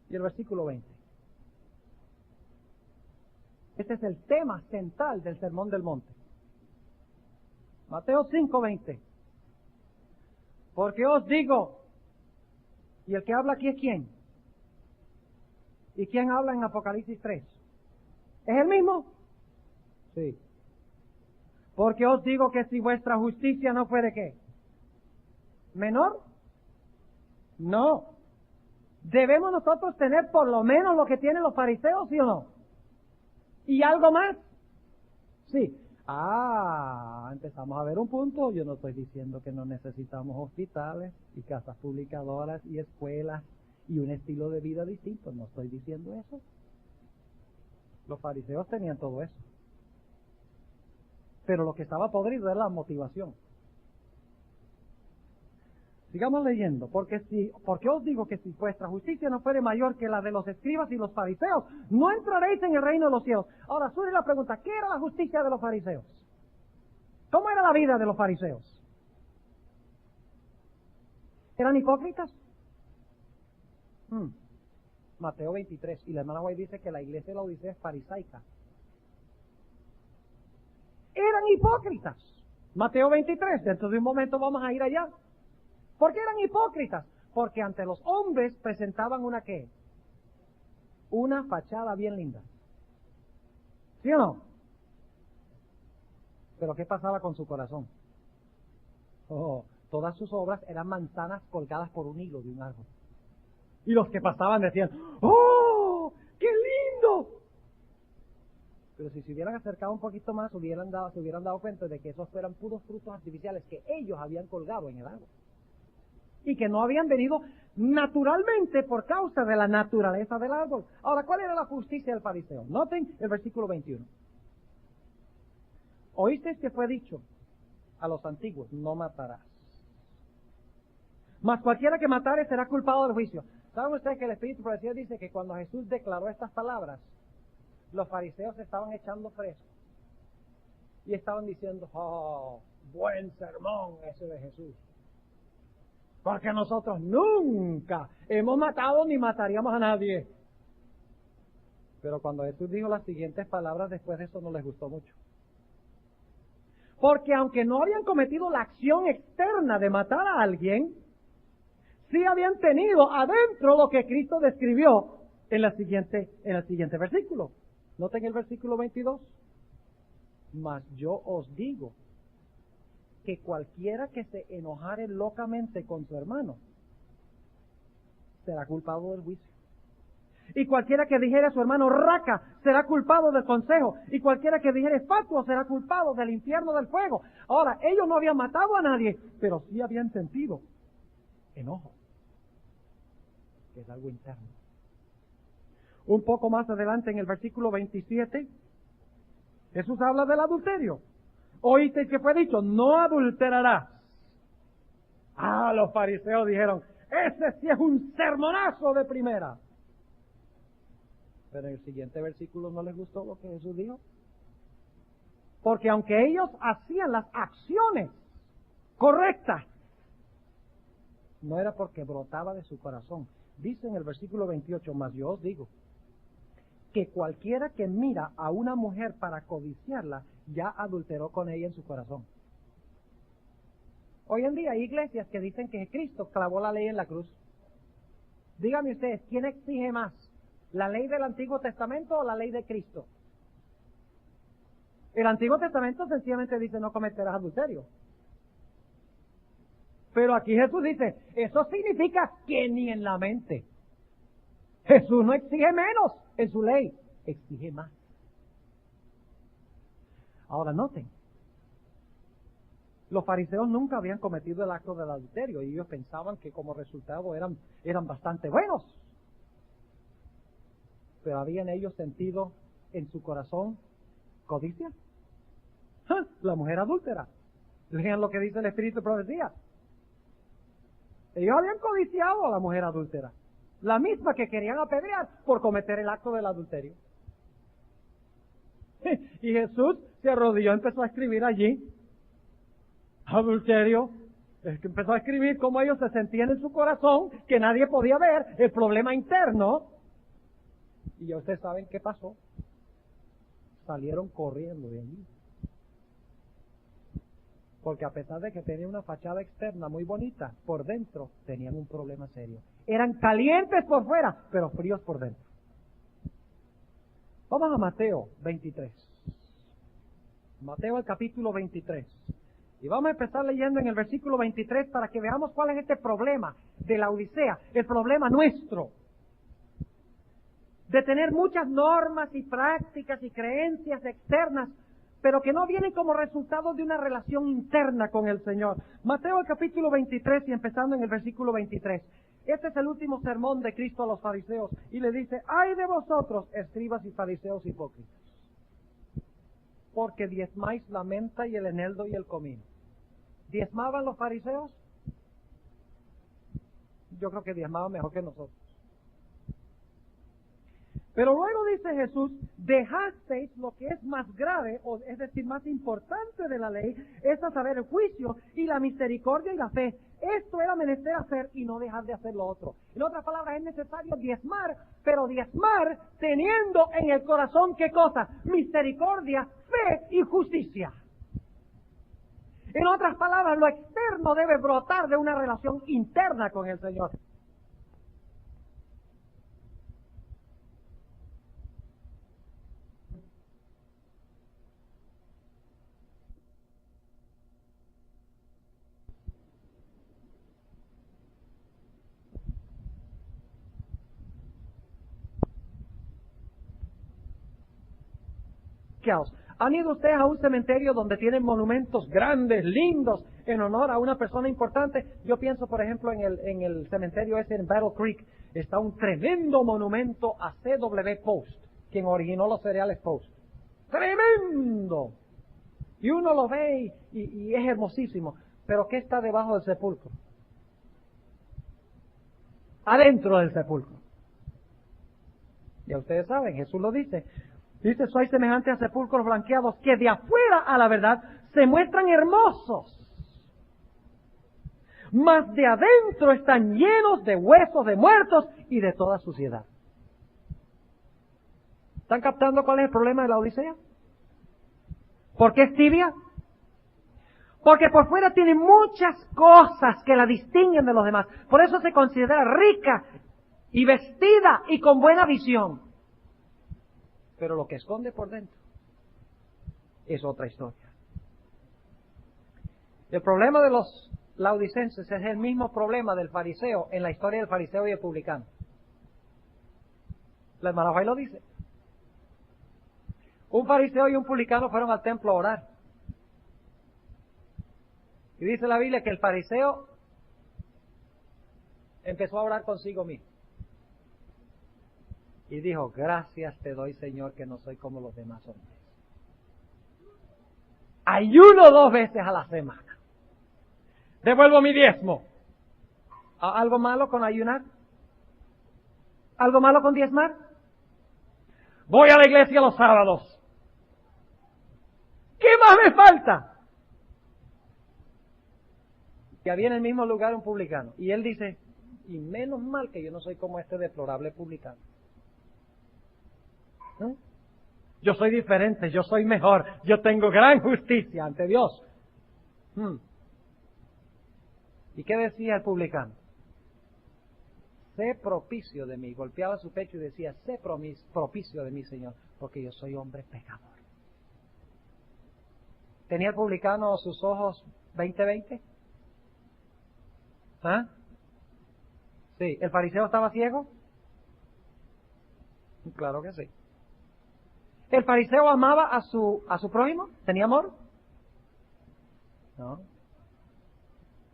y el versículo 20. Este es el tema central del Sermón del Monte. Mateo 5:20. Porque os digo, y el que habla aquí es ¿quién? ¿Y quién habla en Apocalipsis 3? ¿Es el mismo? Sí. Porque os digo que si vuestra justicia no fuere ¿qué? ¿Menor? No. ¿Debemos nosotros tener por lo menos lo que tienen los fariseos, sí o no? ¿Y algo más? Sí. Empezamos a ver un punto. Yo no estoy diciendo que no necesitamos hospitales y casas publicadoras y escuelas y un estilo de vida distinto. No estoy diciendo eso. Los fariseos tenían todo eso. Pero lo que estaba podrido era la motivación. Sigamos leyendo, porque os digo que si vuestra justicia no fuere mayor que la de los escribas y los fariseos, no entraréis en el reino de los cielos. Ahora surge la pregunta, ¿qué era la justicia de los fariseos? ¿Cómo era la vida de los fariseos? ¿Eran hipócritas? Mateo 23, y la hermana White dice que la iglesia de la Odisea es farisaica. Eran hipócritas. Mateo 23, dentro de un momento vamos a ir allá. ¿Por qué eran hipócritas? Porque ante los hombres presentaban una ¿qué? Una fachada bien linda. ¿Sí o no? Pero ¿qué pasaba con su corazón? Todas sus obras eran manzanas colgadas por un hilo de un árbol. Y los que pasaban decían, ¡oh, qué lindo! Pero si se hubieran acercado un poquito más, se hubieran dado cuenta de que esos eran puros frutos artificiales que ellos habían colgado en el árbol. Y que no habían venido naturalmente por causa de la naturaleza del árbol. Ahora, ¿cuál era la justicia del fariseo? Noten el versículo 21. Oísteis que fue dicho a los antiguos, no matarás. Mas cualquiera que matare será culpado del juicio. ¿Saben ustedes que el Espíritu Profecía dice que cuando Jesús declaró estas palabras, los fariseos estaban echando fresco? Y estaban diciendo, oh, buen sermón ese de Jesús. Porque nosotros nunca hemos matado ni mataríamos a nadie. Pero cuando Jesús dijo las siguientes palabras, después de eso no les gustó mucho. Porque aunque no habían cometido la acción externa de matar a alguien, sí habían tenido adentro lo que Cristo describió en el siguiente versículo. Noten el versículo 22. Mas yo os digo que cualquiera que se enojare locamente con su hermano será culpado del juicio. Y cualquiera que dijere a su hermano raca será culpado del consejo. Y cualquiera que dijere fatuo será culpado del infierno del fuego. Ahora, ellos no habían matado a nadie, pero sí habían sentido enojo, que es algo interno. Un poco más adelante en el versículo 27, Jesús habla del adulterio. Oíste que fue dicho, no adulterarás. Los fariseos dijeron, ese sí es un sermonazo de primera. Pero en el siguiente versículo no les gustó lo que Jesús dijo. Porque aunque ellos hacían las acciones correctas, no era porque brotaba de su corazón. Dice en el versículo 28, mas yo os digo, que cualquiera que mira a una mujer para codiciarla, ya adulteró con ella en su corazón. Hoy en día hay iglesias que dicen que Cristo clavó la ley en la cruz. Díganme ustedes, ¿quién exige más? ¿La ley del Antiguo Testamento o la ley de Cristo? El Antiguo Testamento sencillamente dice no cometerás adulterio. Pero aquí Jesús dice, eso significa que ni en la mente. Jesús no exige menos en su ley, exige más. Ahora noten, los fariseos nunca habían cometido el acto del adulterio y ellos pensaban que como resultado eran bastante buenos. Pero habían ellos sentido en su corazón codicia. La mujer adúltera. Lean lo que dice el Espíritu de Profecía. Ellos habían codiciado a la mujer adúltera, la misma que querían apedrear por cometer el acto del adulterio. Y Jesús se arrodilló y empezó a escribir allí, adulterio. Es que empezó a escribir cómo ellos se sentían en su corazón, que nadie podía ver, el problema interno. Y ya ustedes saben qué pasó. Salieron corriendo de allí. Porque a pesar de que tenían una fachada externa muy bonita, por dentro tenían un problema serio. Eran calientes por fuera, pero fríos por dentro. Vamos a Mateo 23. Mateo el capítulo 23. Y vamos a empezar leyendo en el versículo 23 para que veamos cuál es este problema de la Odisea, el problema nuestro. De tener muchas normas y prácticas y creencias externas, pero que no vienen como resultado de una relación interna con el Señor. Mateo el capítulo 23 y empezando en el versículo 23. Este es el último sermón de Cristo a los fariseos y le dice, ¡ay de vosotros, escribas y fariseos hipócritas! Porque diezmáis la menta y el eneldo y el comino. ¿Diezmaban los fariseos? Yo creo que diezmaban mejor que nosotros. Pero luego dice Jesús, dejasteis lo que es más grave, o es decir, más importante de la ley, es a saber el juicio y la misericordia y la fe. Esto era menester hacer y no dejar de hacer lo otro. En otras palabras, es necesario diezmar, pero diezmar teniendo en el corazón, ¿qué cosa? Misericordia, fe y justicia. En otras palabras, lo externo debe brotar de una relación interna con el Señor. ¿Han ido ustedes a un cementerio donde tienen monumentos grandes, lindos, en honor a una persona importante? Yo pienso, por ejemplo, en el cementerio ese en Battle Creek, está un tremendo monumento a C.W. Post, quien originó los cereales Post. ¡Tremendo! Y uno lo ve y es hermosísimo. Pero ¿qué está debajo del sepulcro? Adentro del sepulcro. Ya ustedes saben, Jesús lo dice. Dice, sois semejantes a sepulcros blanqueados que de afuera a la verdad se muestran hermosos, mas de adentro están llenos de huesos de muertos y de toda suciedad. ¿Están captando cuál es el problema de la Odisea? ¿Por qué es tibia? Porque por fuera tiene muchas cosas que la distinguen de los demás. Por eso se considera rica y vestida y con buena visión. Pero lo que esconde por dentro es otra historia. El problema de los laodicenses es el mismo problema del fariseo en la historia del fariseo y el publicano. La hermana Fay lo dice. Un fariseo y un publicano fueron al templo a orar. Y dice la Biblia que el fariseo empezó a orar consigo mismo. Y dijo, gracias te doy, Señor, que no soy como los demás hombres. Ayuno 2 veces a la semana. Devuelvo mi diezmo. ¿Algo malo con ayunar? ¿Algo malo con diezmar? Voy a la iglesia los sábados. ¿Qué más me falta? Que había en el mismo lugar un publicano. Y él dice, y menos mal que yo no soy como este deplorable publicano. ¿Eh? Yo soy diferente, yo soy mejor, yo tengo gran justicia ante Dios. ¿Y qué decía el publicano? Sé propicio de mí. Golpeaba su pecho y decía, sé propicio de mí, Señor, porque yo soy hombre pecador. ¿Tenía el publicano sus ojos 20/20? ¿Ah? Sí. ¿El fariseo estaba ciego? Claro que sí. ¿El fariseo amaba a su prójimo? ¿Tenía amor? No.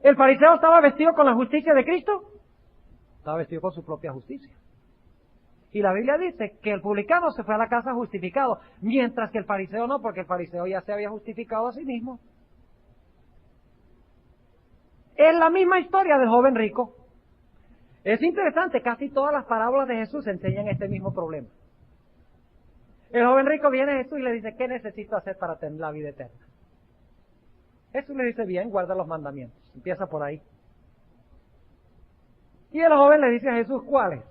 ¿El fariseo estaba vestido con la justicia de Cristo? Estaba vestido con su propia justicia. Y la Biblia dice que el publicano se fue a la casa justificado, mientras que el fariseo no, porque el fariseo ya se había justificado a sí mismo. Es la misma historia del joven rico. Es interesante, casi todas las parábolas de Jesús enseñan este mismo problema. El joven rico viene a Jesús y le dice, ¿qué necesito hacer para tener la vida eterna? Jesús le dice, bien, guarda los mandamientos. Empieza por ahí. Y el joven le dice a Jesús, ¿cuáles?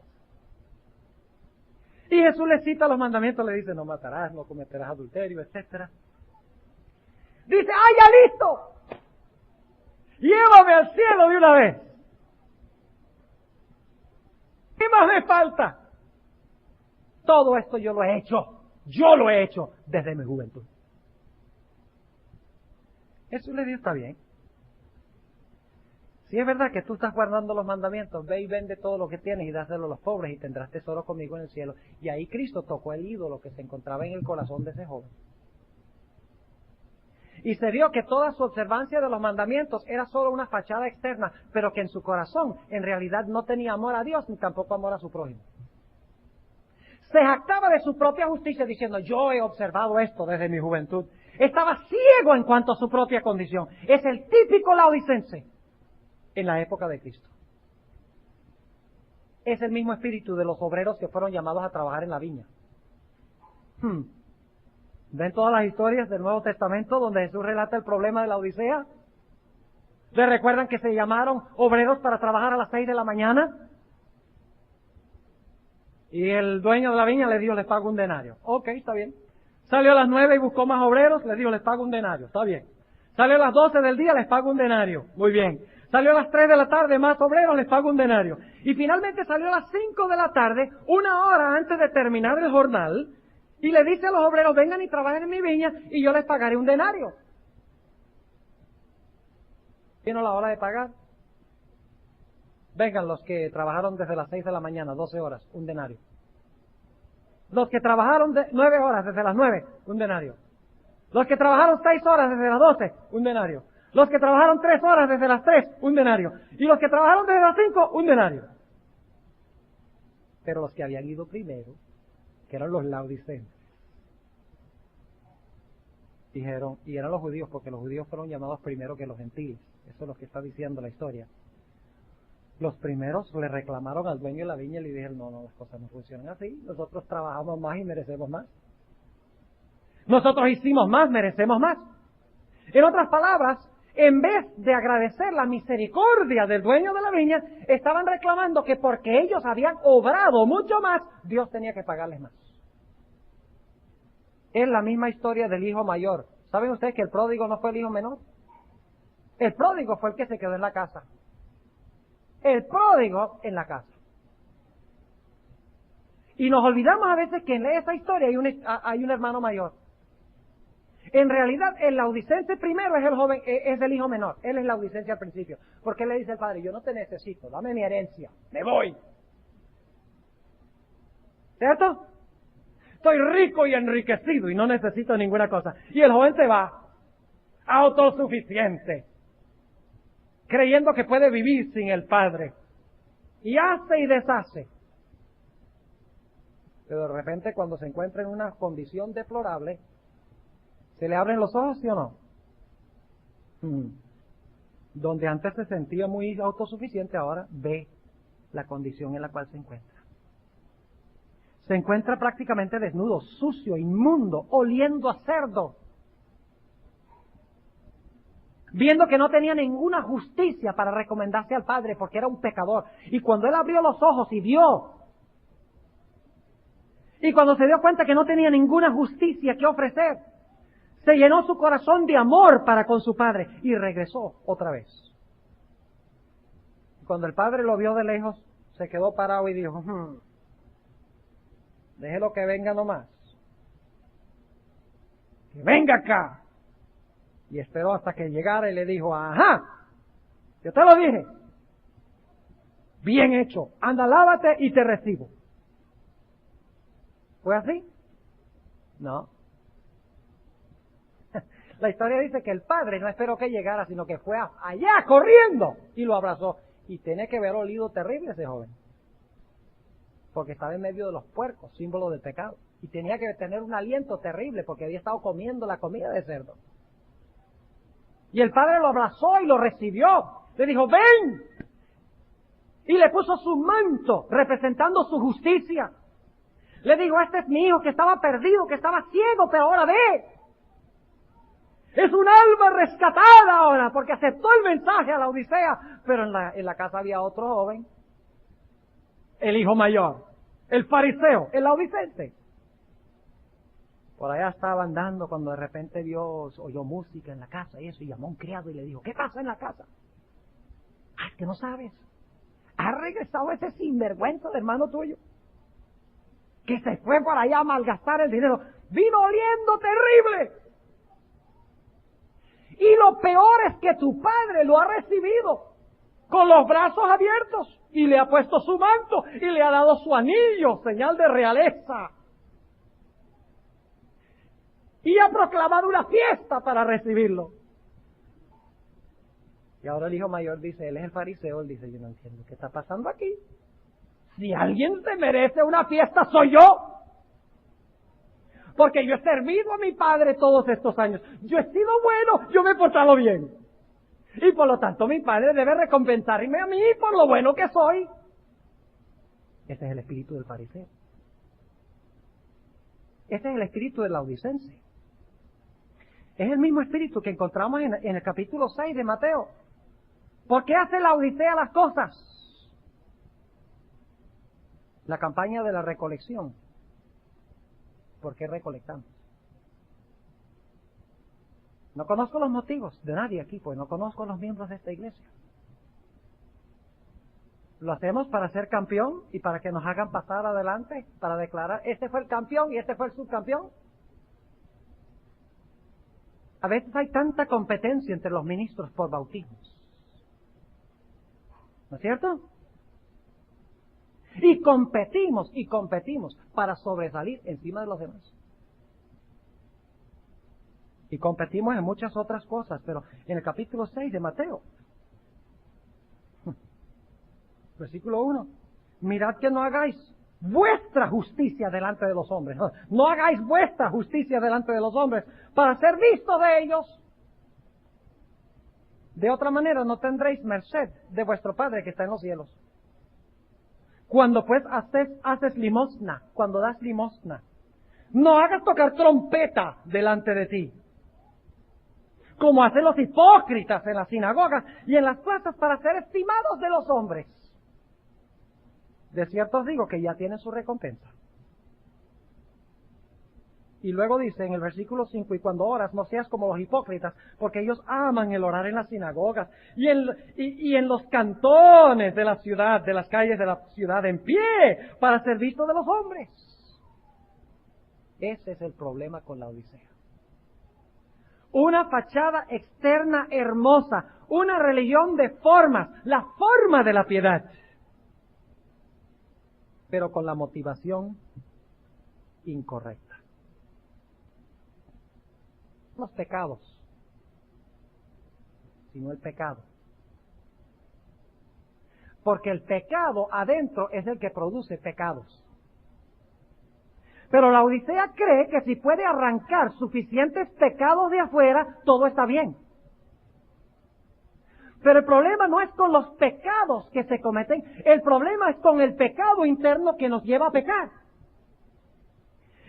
Y Jesús le cita los mandamientos, le dice, no matarás, no cometerás adulterio, etc. Dice, ¡ah, ya listo! Llévame al cielo de una vez. ¿Qué más me falta? Todo esto yo lo he hecho. Yo lo he hecho desde mi juventud. Jesús le dijo, está bien. Si es verdad que tú estás guardando los mandamientos, ve y vende todo lo que tienes y dáselo a los pobres y tendrás tesoro conmigo en el cielo. Y ahí Cristo tocó el ídolo que se encontraba en el corazón de ese joven. Y se vio que toda su observancia de los mandamientos era solo una fachada externa, pero que en su corazón en realidad no tenía amor a Dios ni tampoco amor a su prójimo. Se jactaba de su propia justicia diciendo, yo he observado esto desde mi juventud. Estaba ciego en cuanto a su propia condición. Es el típico laodicense en la época de Cristo. es el mismo espíritu de los obreros que fueron llamados a trabajar en la viña. ¿Ven todas las historias del Nuevo Testamento donde Jesús relata el problema de la Odisea? ¿Le recuerdan que se llamaron obreros para trabajar a las 6 de la mañana? Y el dueño de la viña le dijo, les pago un denario. Ok, está bien. Salió a las 9 y buscó más obreros, les dijo, les pago un denario. Está bien. Salió a las 12 del día, les pago un denario. Muy bien. Salió a las 3 de la tarde, más obreros, les pago un denario. Y finalmente salió a las 5 de la tarde, una hora antes de terminar el jornal, y le dice a los obreros, vengan y trabajen en mi viña, y yo les pagaré un denario. Vino la hora de pagar. Vengan los que trabajaron desde las 6 de la mañana, 12 horas, un denario. Los que trabajaron 9 horas, desde las 9, un denario. Los que trabajaron 6 horas desde las 12, un denario. Los que trabajaron 3 horas desde las 3, un denario. Y los que trabajaron desde las 5, un denario. Pero los que habían ido primero, que eran los laodicenses, dijeron, y eran los judíos, porque los judíos fueron llamados primero que los gentiles. Eso es lo que está diciendo la historia. Los primeros le reclamaron al dueño de la viña y le dijeron, no, las cosas no funcionan así. Nosotros trabajamos más y merecemos más. Nosotros hicimos más, merecemos más. En otras palabras, en vez de agradecer la misericordia del dueño de la viña, estaban reclamando que porque ellos habían obrado mucho más, Dios tenía que pagarles más. Es la misma historia del hijo mayor. ¿Saben ustedes que el pródigo no fue el hijo menor? El pródigo fue el que se quedó en la casa. El pródigo en la casa. Y nos olvidamos a veces que en esa historia hay un hermano mayor. En realidad, el laodicense primero es el joven, es el hijo menor. Él es laodicense al principio. Porque él le dice al padre, yo no te necesito, dame mi herencia, me voy. ¿Cierto? Estoy rico y enriquecido y no necesito ninguna cosa. Y el joven se va, autosuficiente, creyendo que puede vivir sin el padre. Y hace y deshace. Pero de repente cuando se encuentra en una condición deplorable, ¿se le abren los ojos, sí o no? Donde antes se sentía muy autosuficiente, ahora ve la condición en la cual se encuentra. Se encuentra prácticamente desnudo, sucio, inmundo, oliendo a cerdo. Viendo que no tenía ninguna justicia para recomendarse al Padre porque era un pecador. Y cuando él abrió los ojos y vio, y cuando se dio cuenta que no tenía ninguna justicia que ofrecer, se llenó su corazón de amor para con su padre y regresó otra vez. Cuando el padre lo vio de lejos, se quedó parado y dijo, déjelo que venga nomás. Que venga acá. Y esperó hasta que llegara y le dijo, ajá, yo te lo dije. Bien hecho, anda, lávate y te recibo. ¿Fue así? No. La historia dice que el padre no esperó que llegara, sino que fue allá corriendo y lo abrazó. Y tiene que haber olido terrible ese joven. Porque estaba en medio de los puercos, símbolo del pecado. Y tenía que tener un aliento terrible porque había estado comiendo la comida de cerdo. Y el padre lo abrazó y lo recibió. Le dijo, ven. Y le puso su manto representando su justicia. Le dijo, este es mi hijo que estaba perdido, que estaba ciego, pero ahora ve. Es un alma rescatada ahora, porque aceptó el mensaje a la Odisea. Pero en la casa había otro joven, el hijo mayor, el fariseo, el laodicense. Por allá estaba andando cuando de repente oyó música en la casa y eso, y llamó a un criado y le dijo, ¿qué pasa en la casa? Ah, es que no sabes. ¿Ha regresado ese sinvergüenza de hermano tuyo? Que se fue por allá a malgastar el dinero. Vino oliendo terrible. Y lo peor es que tu padre lo ha recibido con los brazos abiertos y le ha puesto su manto y le ha dado su anillo, señal de realeza. Y ha proclamado una fiesta para recibirlo. Y ahora el hijo mayor dice, él es el fariseo, él dice, yo no entiendo qué está pasando aquí. Si alguien se merece una fiesta, soy yo. Porque yo he servido a mi padre todos estos años. Yo he sido bueno, yo me he portado bien. Y por lo tanto mi padre debe recompensarme a mí por lo bueno que soy. Ese es el espíritu del fariseo. Ese es el espíritu del laodicense. Es el mismo espíritu que encontramos en el capítulo 6 de Mateo. ¿Por qué hace la Odisea las cosas? La campaña de la recolección. ¿Por qué recolectamos? No conozco los motivos de nadie aquí, pues no conozco los miembros de esta iglesia. Lo hacemos para ser campeón y para que nos hagan pasar adelante, para declarar, este fue el campeón y este fue el subcampeón. A veces hay tanta competencia entre los ministros por bautismos. ¿No es cierto? Y competimos para sobresalir encima de los demás. Y competimos en muchas otras cosas, pero en el capítulo 6 de Mateo, versículo 1, mirad que no hagáis vuestra justicia delante de los hombres. No hagáis vuestra justicia delante de los hombres para ser vistos de ellos. De otra manera no tendréis merced de vuestro Padre que está en los cielos. Cuando pues haces limosna, cuando das limosna, no hagas tocar trompeta delante de ti, como hacen los hipócritas en las sinagogas y en las plazas para ser estimados de los hombres. De cierto os digo que ya tienen su recompensa. Y luego dice en el versículo 5, y cuando oras no seas como los hipócritas, porque ellos aman el orar en las sinagogas y en los cantones de la ciudad, de las calles de la ciudad, en pie, para ser visto de los hombres. Ese es el problema con la Odisea. Una fachada externa hermosa, una religión de formas, la forma de la piedad, pero con la motivación incorrecta. Los pecados, sino el pecado. Porque el pecado adentro es el que produce pecados. Pero la Odisea cree que si puede arrancar suficientes pecados de afuera, todo está bien. Pero el problema no es con los pecados que se cometen, el problema es con el pecado interno que nos lleva a pecar.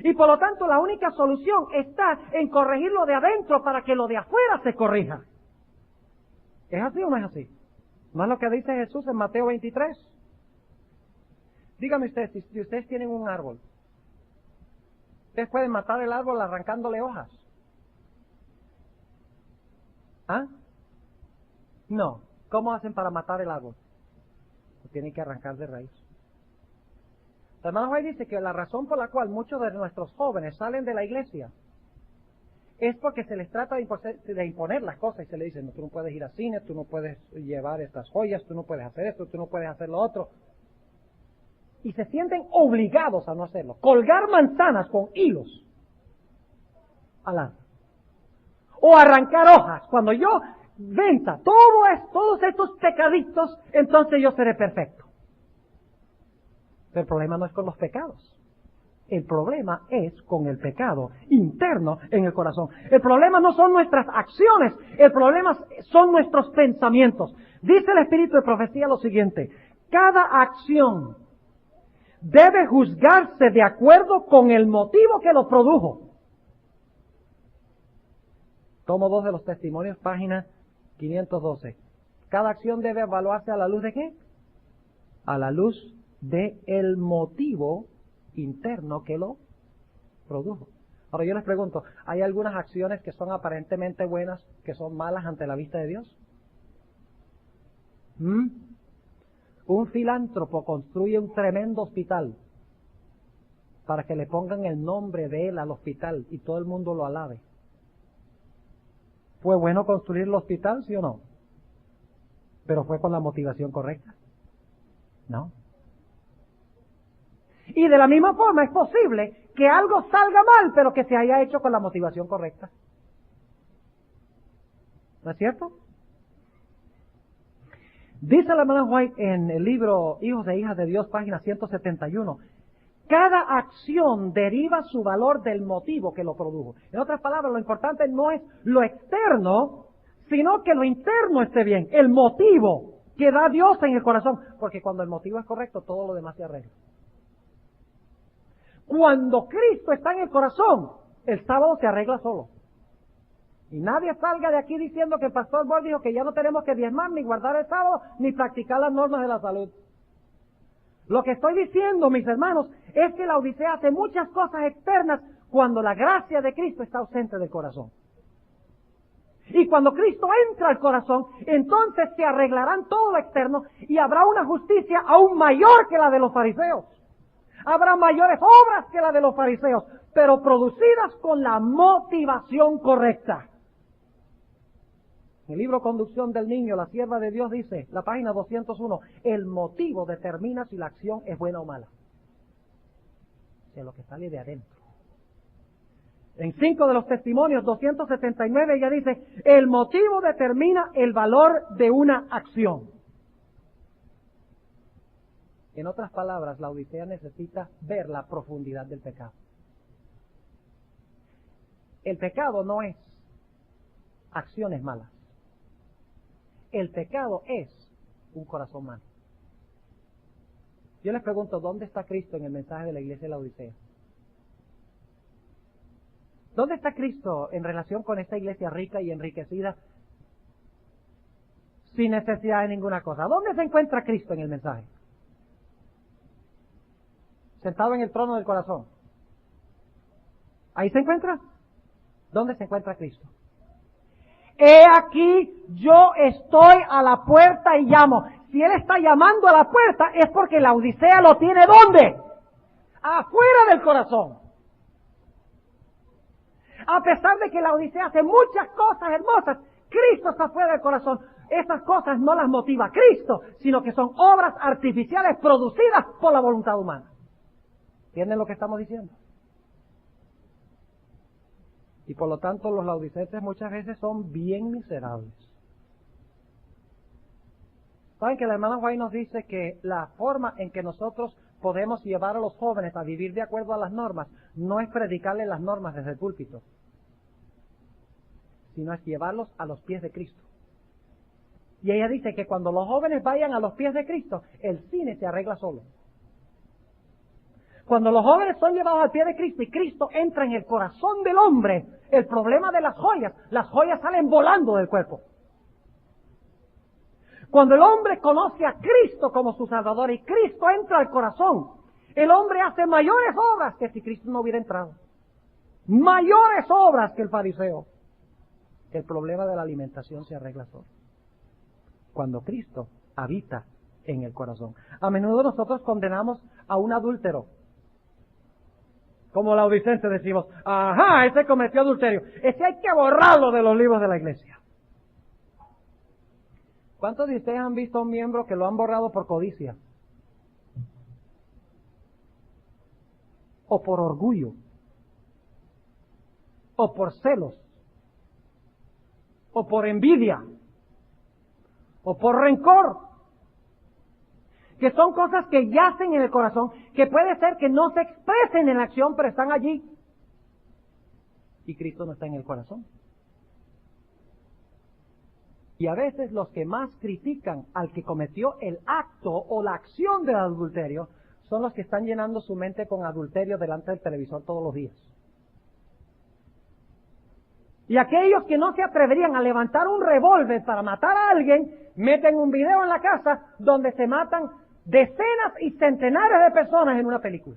Y por lo tanto la única solución está en corregir lo de adentro para que lo de afuera se corrija. ¿Es así o no es así? ¿No es lo que dice Jesús en Mateo 23? Dígame usted, si ustedes tienen un árbol, ¿ustedes pueden matar el árbol arrancándole hojas? ¿Ah? No. ¿Cómo hacen para matar el árbol? Lo tienen que arrancar de raíz. El hermano White dice que la razón por la cual muchos de nuestros jóvenes salen de la iglesia es porque se les trata de imponer las cosas y se les dice, no, tú no puedes ir al cine, tú no puedes llevar estas joyas, tú no puedes hacer esto, tú no puedes hacer lo otro. Y se sienten obligados a no hacerlo. Colgar manzanas con hilos al árbol. O arrancar hojas. Cuando yo venza todos estos pecaditos, entonces yo seré perfecto. El problema no es con los pecados. El problema es con el pecado interno en el corazón. El problema no son nuestras acciones, el problema son nuestros pensamientos. Dice el Espíritu de Profecía lo siguiente: cada acción debe juzgarse de acuerdo con el motivo que lo produjo. Tomo 2 de los testimonios, página 512. Cada acción debe evaluarse a la luz de ¿qué? A la luz del motivo interno que lo produjo. Ahora yo les pregunto, ¿hay algunas acciones que son aparentemente buenas que son malas ante la vista de Dios? Un filántropo construye un tremendo hospital para que le pongan el nombre de él al hospital y todo el mundo lo alabe. ¿Fue bueno construir el hospital, sí o no? ¿Pero fue con la motivación correcta? No. Y de la misma forma es posible que algo salga mal, pero que se haya hecho con la motivación correcta. ¿No es cierto? Dice la hermana White en el libro Hijos e Hijas de Dios, página 171, cada acción deriva su valor del motivo que lo produjo. En otras palabras, lo importante no es lo externo, sino que lo interno esté bien, el motivo que da Dios en el corazón, porque cuando el motivo es correcto, todo lo demás se arregla. Cuando Cristo está en el corazón, el sábado se arregla solo. Y nadie salga de aquí diciendo que el pastor Bohr dijo que ya no tenemos que diezmar, ni guardar el sábado, ni practicar las normas de la salud. Lo que estoy diciendo, mis hermanos, es que la Odisea hace muchas cosas externas cuando la gracia de Cristo está ausente del corazón. Y cuando Cristo entra al corazón, entonces se arreglarán todo lo externo y habrá una justicia aún mayor que la de los fariseos. Habrá mayores obras que la de los fariseos, pero producidas con la motivación correcta. En el libro Conducción del Niño, la sierva de Dios dice, la página 201, el motivo determina si la acción es buena o mala. De lo que sale de adentro. En 5 de los testimonios, 279, ella dice, el motivo determina el valor de una acción. En otras palabras, la Odisea necesita ver la profundidad del pecado. El pecado no es acciones malas. El pecado es un corazón malo. Yo les pregunto, ¿dónde está Cristo en el mensaje de la iglesia de la Odisea? ¿Dónde está Cristo en relación con esta iglesia rica y enriquecida sin necesidad de ninguna cosa? ¿Dónde se encuentra Cristo en el mensaje? Sentado en el trono del corazón. ¿Ahí se encuentra? ¿Dónde se encuentra Cristo? He aquí, yo estoy a la puerta y llamo. Si Él está llamando a la puerta es porque la Odisea lo tiene ¿dónde? Afuera del corazón. A pesar de que la Odisea hace muchas cosas hermosas, Cristo está fuera del corazón. Esas cosas no las motiva Cristo, sino que son obras artificiales producidas por la voluntad humana. ¿Entienden lo que estamos diciendo? Y por lo tanto los laodicenses muchas veces son bien miserables. ¿Saben que la hermana White nos dice que la forma en que nosotros podemos llevar a los jóvenes a vivir de acuerdo a las normas no es predicarles las normas desde el púlpito, sino es llevarlos a los pies de Cristo? Y ella dice que cuando los jóvenes vayan a los pies de Cristo, el cine se arregla solo. Cuando los jóvenes son llevados al pie de Cristo y Cristo entra en el corazón del hombre, el problema de las joyas salen volando del cuerpo. Cuando el hombre conoce a Cristo como su Salvador y Cristo entra al corazón, el hombre hace mayores obras que si Cristo no hubiera entrado. Mayores obras que el fariseo. El problema de la alimentación se arregla solo cuando Cristo habita en el corazón. A menudo nosotros condenamos a un adúltero. Como laodicenses decimos, ajá, ese cometió adulterio. Ese hay que borrarlo de los libros de la iglesia. ¿Cuántos de ustedes han visto a un miembro que lo han borrado por codicia? O por orgullo. O por celos. O por envidia. O por rencor. Que son cosas que yacen en el corazón, que puede ser que no se expresen en la acción, pero están allí. Y Cristo no está en el corazón. Y a veces los que más critican al que cometió el acto o la acción del adulterio son los que están llenando su mente con adulterio delante del televisor todos los días. Y aquellos que no se atreverían a levantar un revólver para matar a alguien, meten un video en la casa donde se matan decenas y centenares de personas en una película.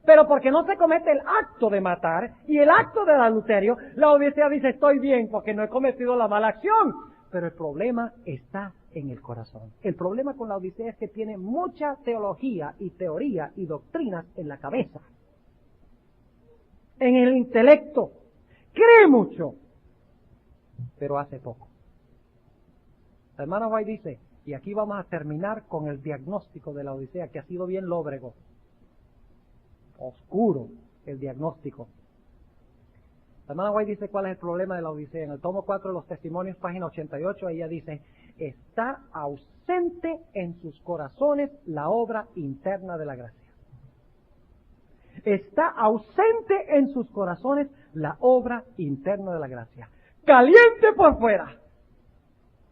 Pero porque no se comete el acto de matar y el acto del adulterio, la Odisea dice, estoy bien porque no he cometido la mala acción. Pero el problema está en el corazón. El problema con la Odisea es que tiene mucha teología y teoría y doctrinas en la cabeza. En el intelecto. Cree mucho, pero hace poco. La hermana White dice, y aquí vamos a terminar con el diagnóstico de la Odisea, que ha sido bien lóbrego. Oscuro el diagnóstico. La hermana White dice cuál es el problema de la Odisea. En el tomo 4 de los testimonios, página 88, ella dice, está ausente en sus corazones la obra interna de la gracia. Está ausente en sus corazones la obra interna de la gracia. Caliente por fuera,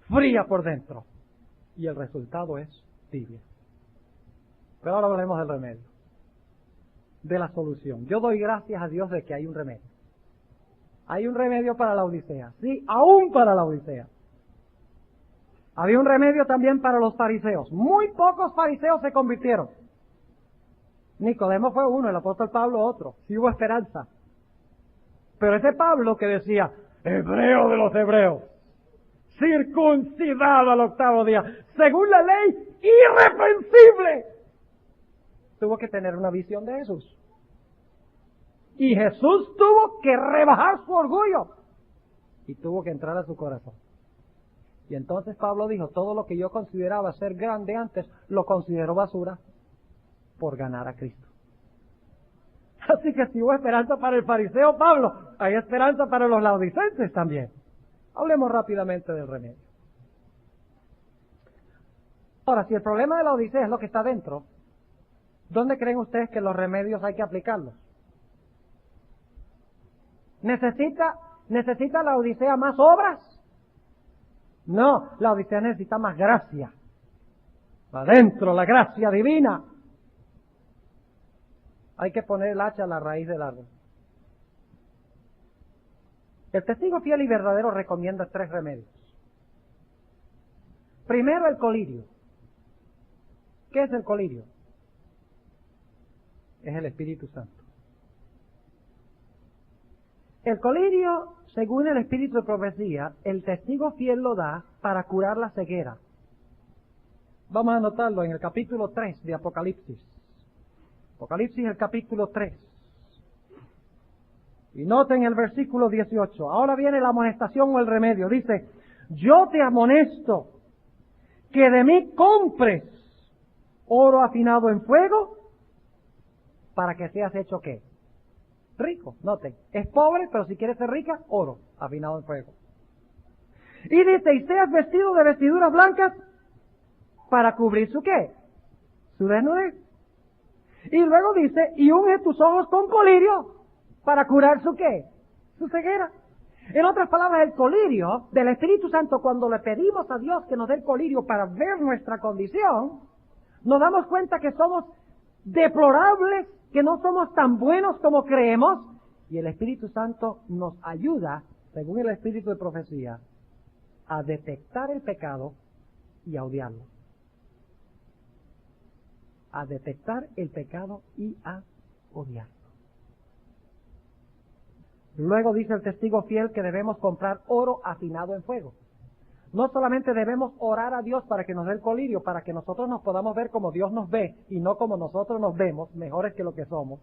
fría por dentro. Y el resultado es tibia. Pero ahora hablemos del remedio. de la solución. Yo doy gracias a Dios de que hay un remedio. Hay un remedio para la Odisea. Sí, aún para la Odisea. Había un remedio también para los fariseos. Muy pocos fariseos se convirtieron. Nicodemo fue uno, el apóstol Pablo otro. Sí hubo esperanza. Pero ese Pablo que decía, hebreo de los hebreos, circuncidado al octavo día, según la ley, irreprensible, tuvo que tener una visión de Jesús. Y Jesús tuvo que rebajar su orgullo y tuvo que entrar a su corazón. Y entonces Pablo dijo, todo lo que yo consideraba ser grande antes, lo considero basura por ganar a Cristo. Así que si hubo esperanza para el fariseo Pablo, hay esperanza para los laodicenses también. Hablemos rápidamente del remedio. Ahora, si el problema de la Odisea es lo que está dentro, ¿dónde creen ustedes que los remedios hay que aplicarlos? ¿Necesita la Odisea más obras? No, la Odisea necesita más gracia. Adentro, la gracia divina. Hay que poner el hacha a la raíz del árbol. El testigo fiel y verdadero recomienda 3 remedios. Primero, el colirio. ¿Qué es el colirio? Es el Espíritu Santo. El colirio, según el espíritu de profecía, el testigo fiel lo da para curar la ceguera. Vamos a anotarlo en el capítulo 3 de Apocalipsis. Apocalipsis, el capítulo 3. Y noten el versículo 18. Ahora viene la amonestación o el remedio. Dice, yo te amonesto que de mí compres oro afinado en fuego para que seas hecho ¿qué? Rico. Noten, es pobre, pero si quieres ser rica, oro afinado en fuego. Y dice, y seas vestido de vestiduras blancas para cubrir su ¿qué? Su desnudez. Y luego dice, y unge tus ojos con colirio para curar su ¿qué? Su ceguera. En otras palabras, el colirio del Espíritu Santo, cuando le pedimos a Dios que nos dé el colirio para ver nuestra condición, nos damos cuenta que somos deplorables, que no somos tan buenos como creemos, y el Espíritu Santo nos ayuda, según el Espíritu de profecía, a detectar el pecado y a odiarlo. A detectar el pecado y a odiarlo. Luego dice el testigo fiel que debemos comprar oro afinado en fuego. No solamente debemos orar a Dios para que nos dé el colirio, para que nosotros nos podamos ver como Dios nos ve y no como nosotros nos vemos, mejores que lo que somos,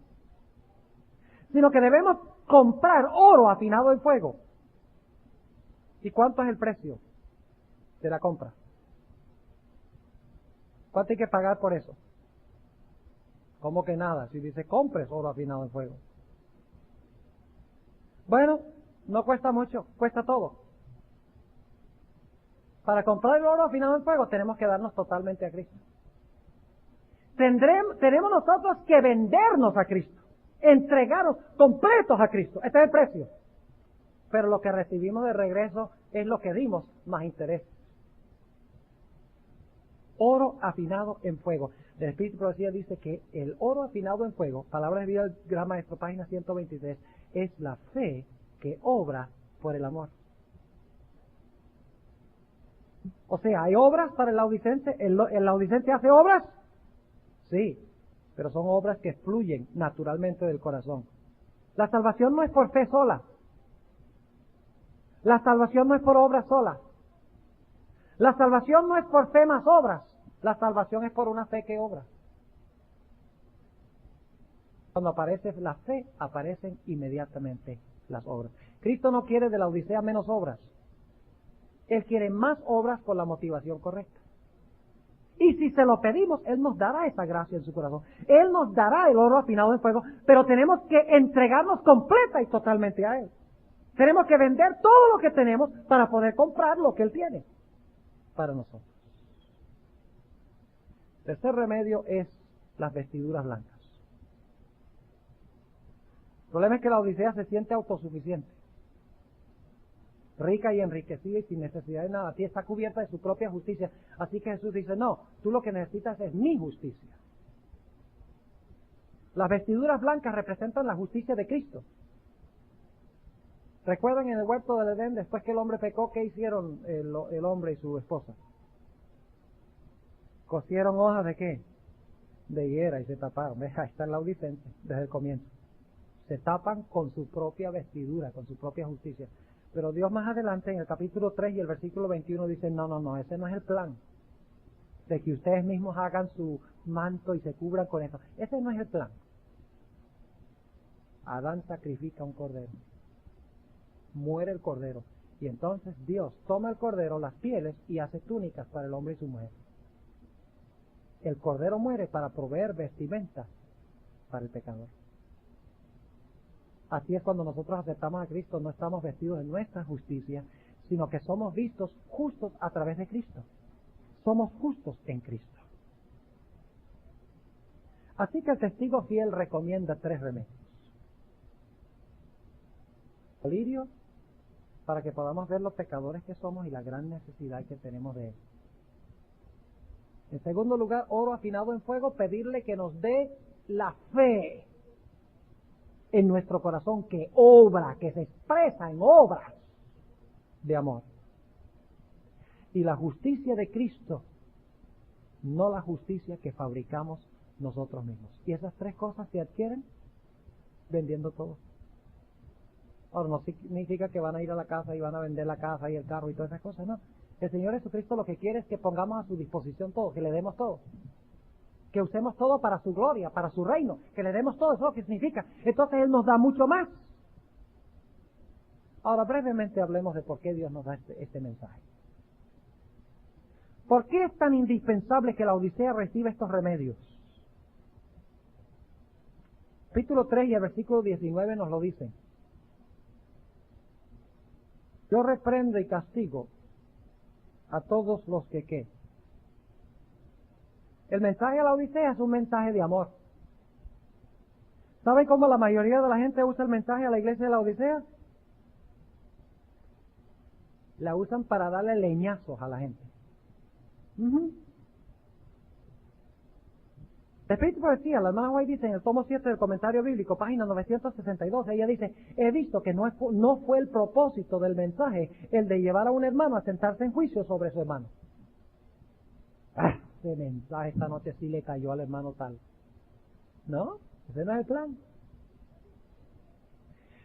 sino que debemos comprar oro afinado en fuego. ¿Y cuánto es el precio de la compra? ¿Cuánto hay que pagar por eso? ¿Cómo que nada? Si dice compres oro afinado en fuego. Bueno, no cuesta mucho, cuesta todo. Para comprar el oro afinado en fuego tenemos que darnos totalmente a Cristo. Tenemos nosotros que vendernos a Cristo, entregarnos completos a Cristo. Este es el precio. Pero lo que recibimos de regreso es lo que dimos más interés. Oro afinado en fuego. El Espíritu de Profecía dice que el oro afinado en fuego, palabra de vida del Gran Maestro, página 123, es la fe que obra por el amor. O sea, ¿hay obras para el laudicense? ¿El laudicense hace obras? Sí, pero son obras que fluyen naturalmente del corazón. La salvación no es por fe sola. La salvación no es por obras solas. La salvación no es por fe más obras. La salvación es por una fe que obra. Cuando aparece la fe, aparecen inmediatamente las obras. Cristo no quiere de la Odisea menos obras. Él quiere más obras con la motivación correcta. Y si se lo pedimos, Él nos dará esa gracia en su corazón. Él nos dará el oro afinado en fuego, pero tenemos que entregarnos completa y totalmente a Él. Tenemos que vender todo lo que tenemos para poder comprar lo que Él tiene para nosotros. Tercer remedio es las vestiduras blancas. El problema es que la Odisea se siente autosuficiente, rica y enriquecida y sin necesidad de nada. Así está cubierta de su propia justicia. Así que Jesús dice, no, tú lo que necesitas es mi justicia. Las vestiduras blancas representan la justicia de Cristo. ¿Recuerdan en el huerto del Edén, después que el hombre pecó, qué hicieron el hombre y su esposa? Cosieron hojas de qué? De higuera y se taparon. Ahí está en la Laodicense desde el comienzo. Se tapan con su propia vestidura, con su propia justicia. Pero Dios más adelante en el capítulo 3 y el versículo 21 dice, no, ese no es el plan. De que ustedes mismos hagan su manto y se cubran con eso. Ese no es el plan. Adán sacrifica un cordero. Muere el cordero. Y entonces Dios toma el cordero, las pieles, y hace túnicas para el hombre y su mujer. El cordero muere para proveer vestimenta para el pecador. Así es cuando nosotros aceptamos a Cristo, no estamos vestidos en nuestra justicia, sino que somos vistos justos a través de Cristo. Somos justos en Cristo. Así que el testigo fiel recomienda 3 remedios. Lirio, para que podamos ver los pecadores que somos y la gran necesidad que tenemos de Él. En segundo lugar, oro afinado en fuego, pedirle que nos dé la fe en nuestro corazón que obra, que se expresa en obras de amor. Y la justicia de Cristo, no la justicia que fabricamos nosotros mismos. Y esas 3 cosas se adquieren vendiendo todo. Ahora, no significa que van a ir a la casa y van a vender la casa y el carro y todas esas cosas, no. El Señor Jesucristo lo que quiere es que pongamos a su disposición todo, que le demos todo. Que usemos todo para su gloria, para su reino, que le demos todo, eso es lo que significa. Entonces Él nos da mucho más. Ahora, brevemente hablemos de por qué Dios nos da este mensaje. ¿Por qué es tan indispensable que la Odisea reciba estos remedios? Capítulo 3 y el versículo 19 nos lo dicen. Yo reprendo y castigo a todos los que ¿qué? El mensaje a la Odisea es un mensaje de amor. ¿Saben cómo la mayoría de la gente usa el mensaje a la iglesia de la Odisea? La usan para darle leñazos a la gente. El Espíritu Profecía, la hermana White dice en el tomo 7 del comentario bíblico, página 962, ella dice, he visto que no fue el propósito del mensaje el de llevar a un hermano a sentarse en juicio sobre su hermano. Ese mensaje esta noche sí le cayó al hermano tal. ¿No? Ese no es el plan.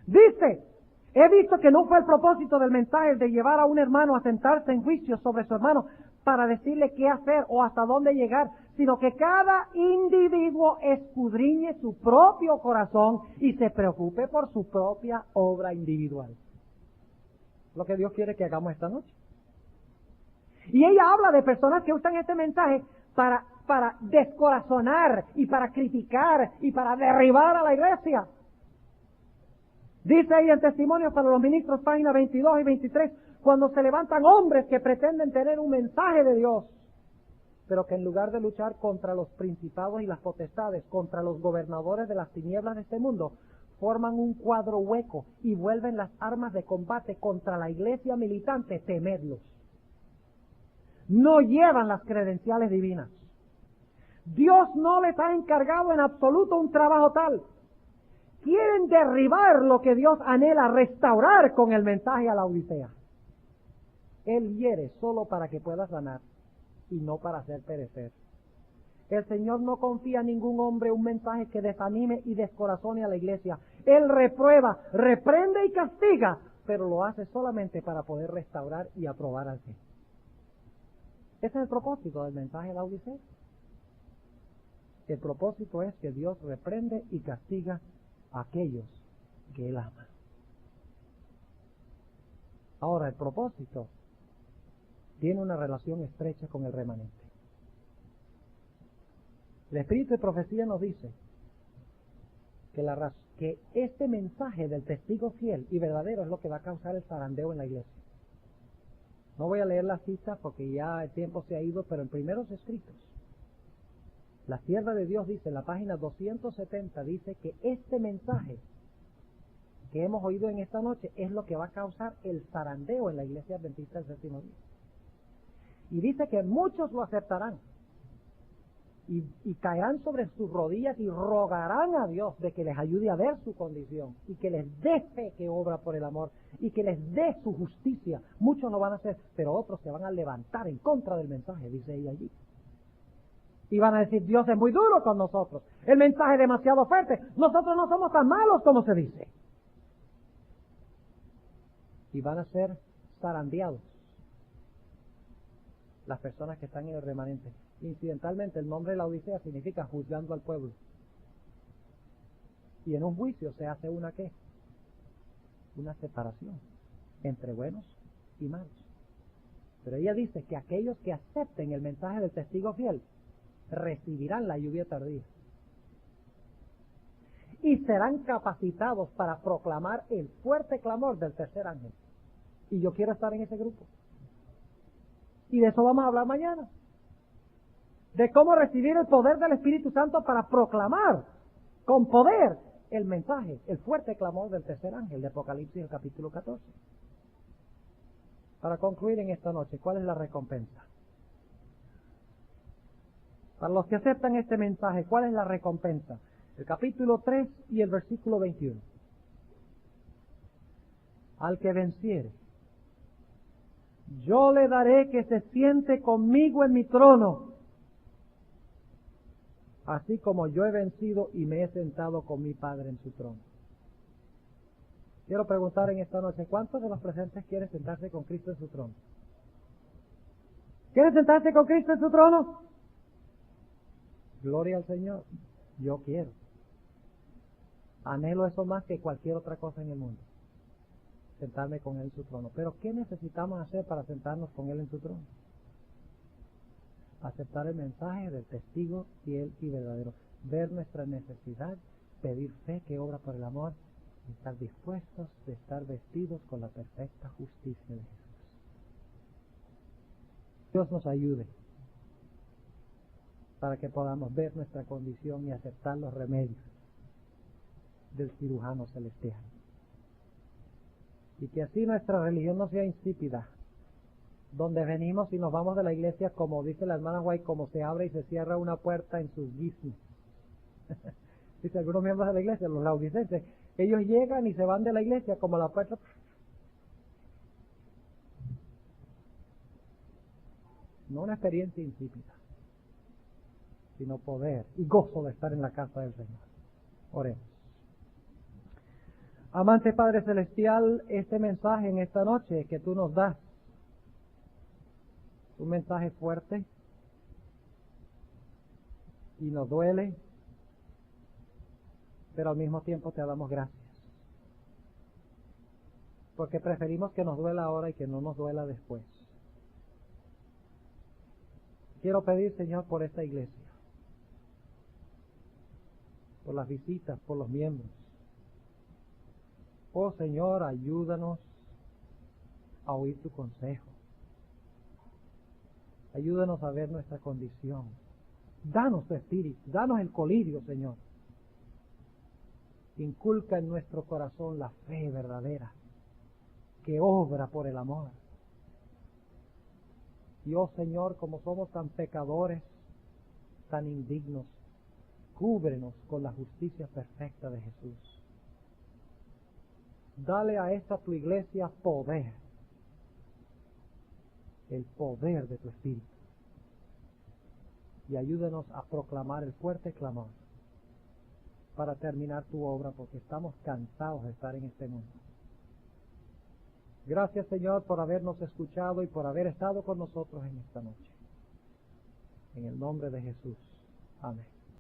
Dice, he visto que no fue el propósito del mensaje el de llevar a un hermano a sentarse en juicio sobre su hermano para decirle qué hacer o hasta dónde llegar, sino que cada individuo escudriñe su propio corazón y se preocupe por su propia obra individual. Lo que Dios quiere que hagamos esta noche. Y ella habla de personas que usan este mensaje para descorazonar y para criticar y para derribar a la iglesia. Dice ella en Testimonios para los Ministros, páginas 22 y 23, cuando se levantan hombres que pretenden tener un mensaje de Dios, pero que en lugar de luchar contra los principados y las potestades, contra los gobernadores de las tinieblas de este mundo, forman un cuadro hueco y vuelven las armas de combate contra la iglesia militante, temedlos. No llevan las credenciales divinas. Dios no les ha encargado en absoluto un trabajo tal. Quieren derribar lo que Dios anhela restaurar con el mensaje a la Odisea. Él hiere solo para que pueda sanar y no para hacer perecer. El Señor no confía a ningún hombre un mensaje que desanime y descorazone a la iglesia. Él reprueba, reprende y castiga, pero lo hace solamente para poder restaurar y aprobar al Señor. Ese es el propósito del mensaje a la Odisea. El propósito es que Dios reprende y castiga a aquellos que Él ama. Ahora, el propósito tiene una relación estrecha con el remanente. El Espíritu de Profecía nos dice que este mensaje del testigo fiel y verdadero es lo que va a causar el zarandeo en la iglesia. No voy a leer las citas porque ya el tiempo se ha ido, pero en primeros escritos, la sierva de Dios dice en la página 270, dice que este mensaje que hemos oído en esta noche es lo que va a causar el zarandeo en la iglesia adventista del séptimo día. Y dice que muchos lo aceptarán, y caerán sobre sus rodillas y rogarán a Dios de que les ayude a ver su condición y que les dé fe que obra por el amor y que les dé su justicia. Muchos lo van a hacer, pero otros se van a levantar en contra del mensaje, dice ella allí. Y van a decir, Dios es muy duro con nosotros, el mensaje es demasiado fuerte, nosotros no somos tan malos como se dice. Y van a ser zarandeados las personas que están en el remanente. Incidentalmente, el nombre de la Odisea significa juzgando al pueblo. Y en un juicio se hace una ¿qué? Una separación entre buenos y malos. Pero ella dice que aquellos que acepten el mensaje del testigo fiel recibirán la lluvia tardía y serán capacitados para proclamar el fuerte clamor del tercer ángel. Y yo quiero estar en ese grupo. Y de eso vamos a hablar mañana. De cómo recibir el poder del Espíritu Santo para proclamar con poder el mensaje, el fuerte clamor del tercer ángel de Apocalipsis, el capítulo 14. Para concluir en esta noche, ¿cuál es la recompensa? Para los que aceptan este mensaje, ¿cuál es la recompensa? El capítulo 3 y el versículo 21. Al que venciere, yo le daré que se siente conmigo en mi trono, así como yo he vencido y me he sentado con mi Padre en su trono. Quiero preguntar en esta noche, ¿cuántos de los presentes quieren sentarse con Cristo en su trono? ¿Quieren sentarse con Cristo en su trono? Gloria al Señor. Yo quiero. Anhelo eso más que cualquier otra cosa en el mundo. Sentarme con Él en su trono. Pero ¿qué necesitamos hacer para sentarnos con Él en su trono? Aceptar el mensaje del testigo fiel y verdadero. Ver nuestra necesidad, pedir fe que obra por el amor, y estar dispuestos de estar vestidos con la perfecta justicia de Jesús. Dios nos ayude para que podamos ver nuestra condición y aceptar los remedios del cirujano celestial. Y que así nuestra religión no sea insípida, donde venimos y nos vamos de la iglesia, como dice la hermana White, como se abre y se cierra una puerta en sus guisos. Dice algunos miembros de la iglesia, los laodicenses, ellos llegan y se van de la iglesia como la puerta. No una experiencia insípida, sino poder y gozo de estar en la casa del Señor. Oremos. Amante Padre Celestial, este mensaje en esta noche que tú nos das, un mensaje fuerte y nos duele, pero al mismo tiempo te damos gracias, porque preferimos que nos duela ahora y que no nos duela después. Quiero pedir, Señor, por esta iglesia, por las visitas, por los miembros. Oh Señor, ayúdanos a oír tu consejo. Ayúdanos a ver nuestra condición. Danos tu espíritu, danos el colirio, Señor. Inculca en nuestro corazón la fe verdadera, que obra por el amor. Y oh Señor, como somos tan pecadores, tan indignos, cúbrenos con la justicia perfecta de Jesús. Dale a esta tu iglesia poder, el poder de tu Espíritu. Y ayúdanos a proclamar el fuerte clamor para terminar tu obra, porque estamos cansados de estar en este mundo. Gracias, Señor, por habernos escuchado y por haber estado con nosotros en esta noche. En el nombre de Jesús. Amén.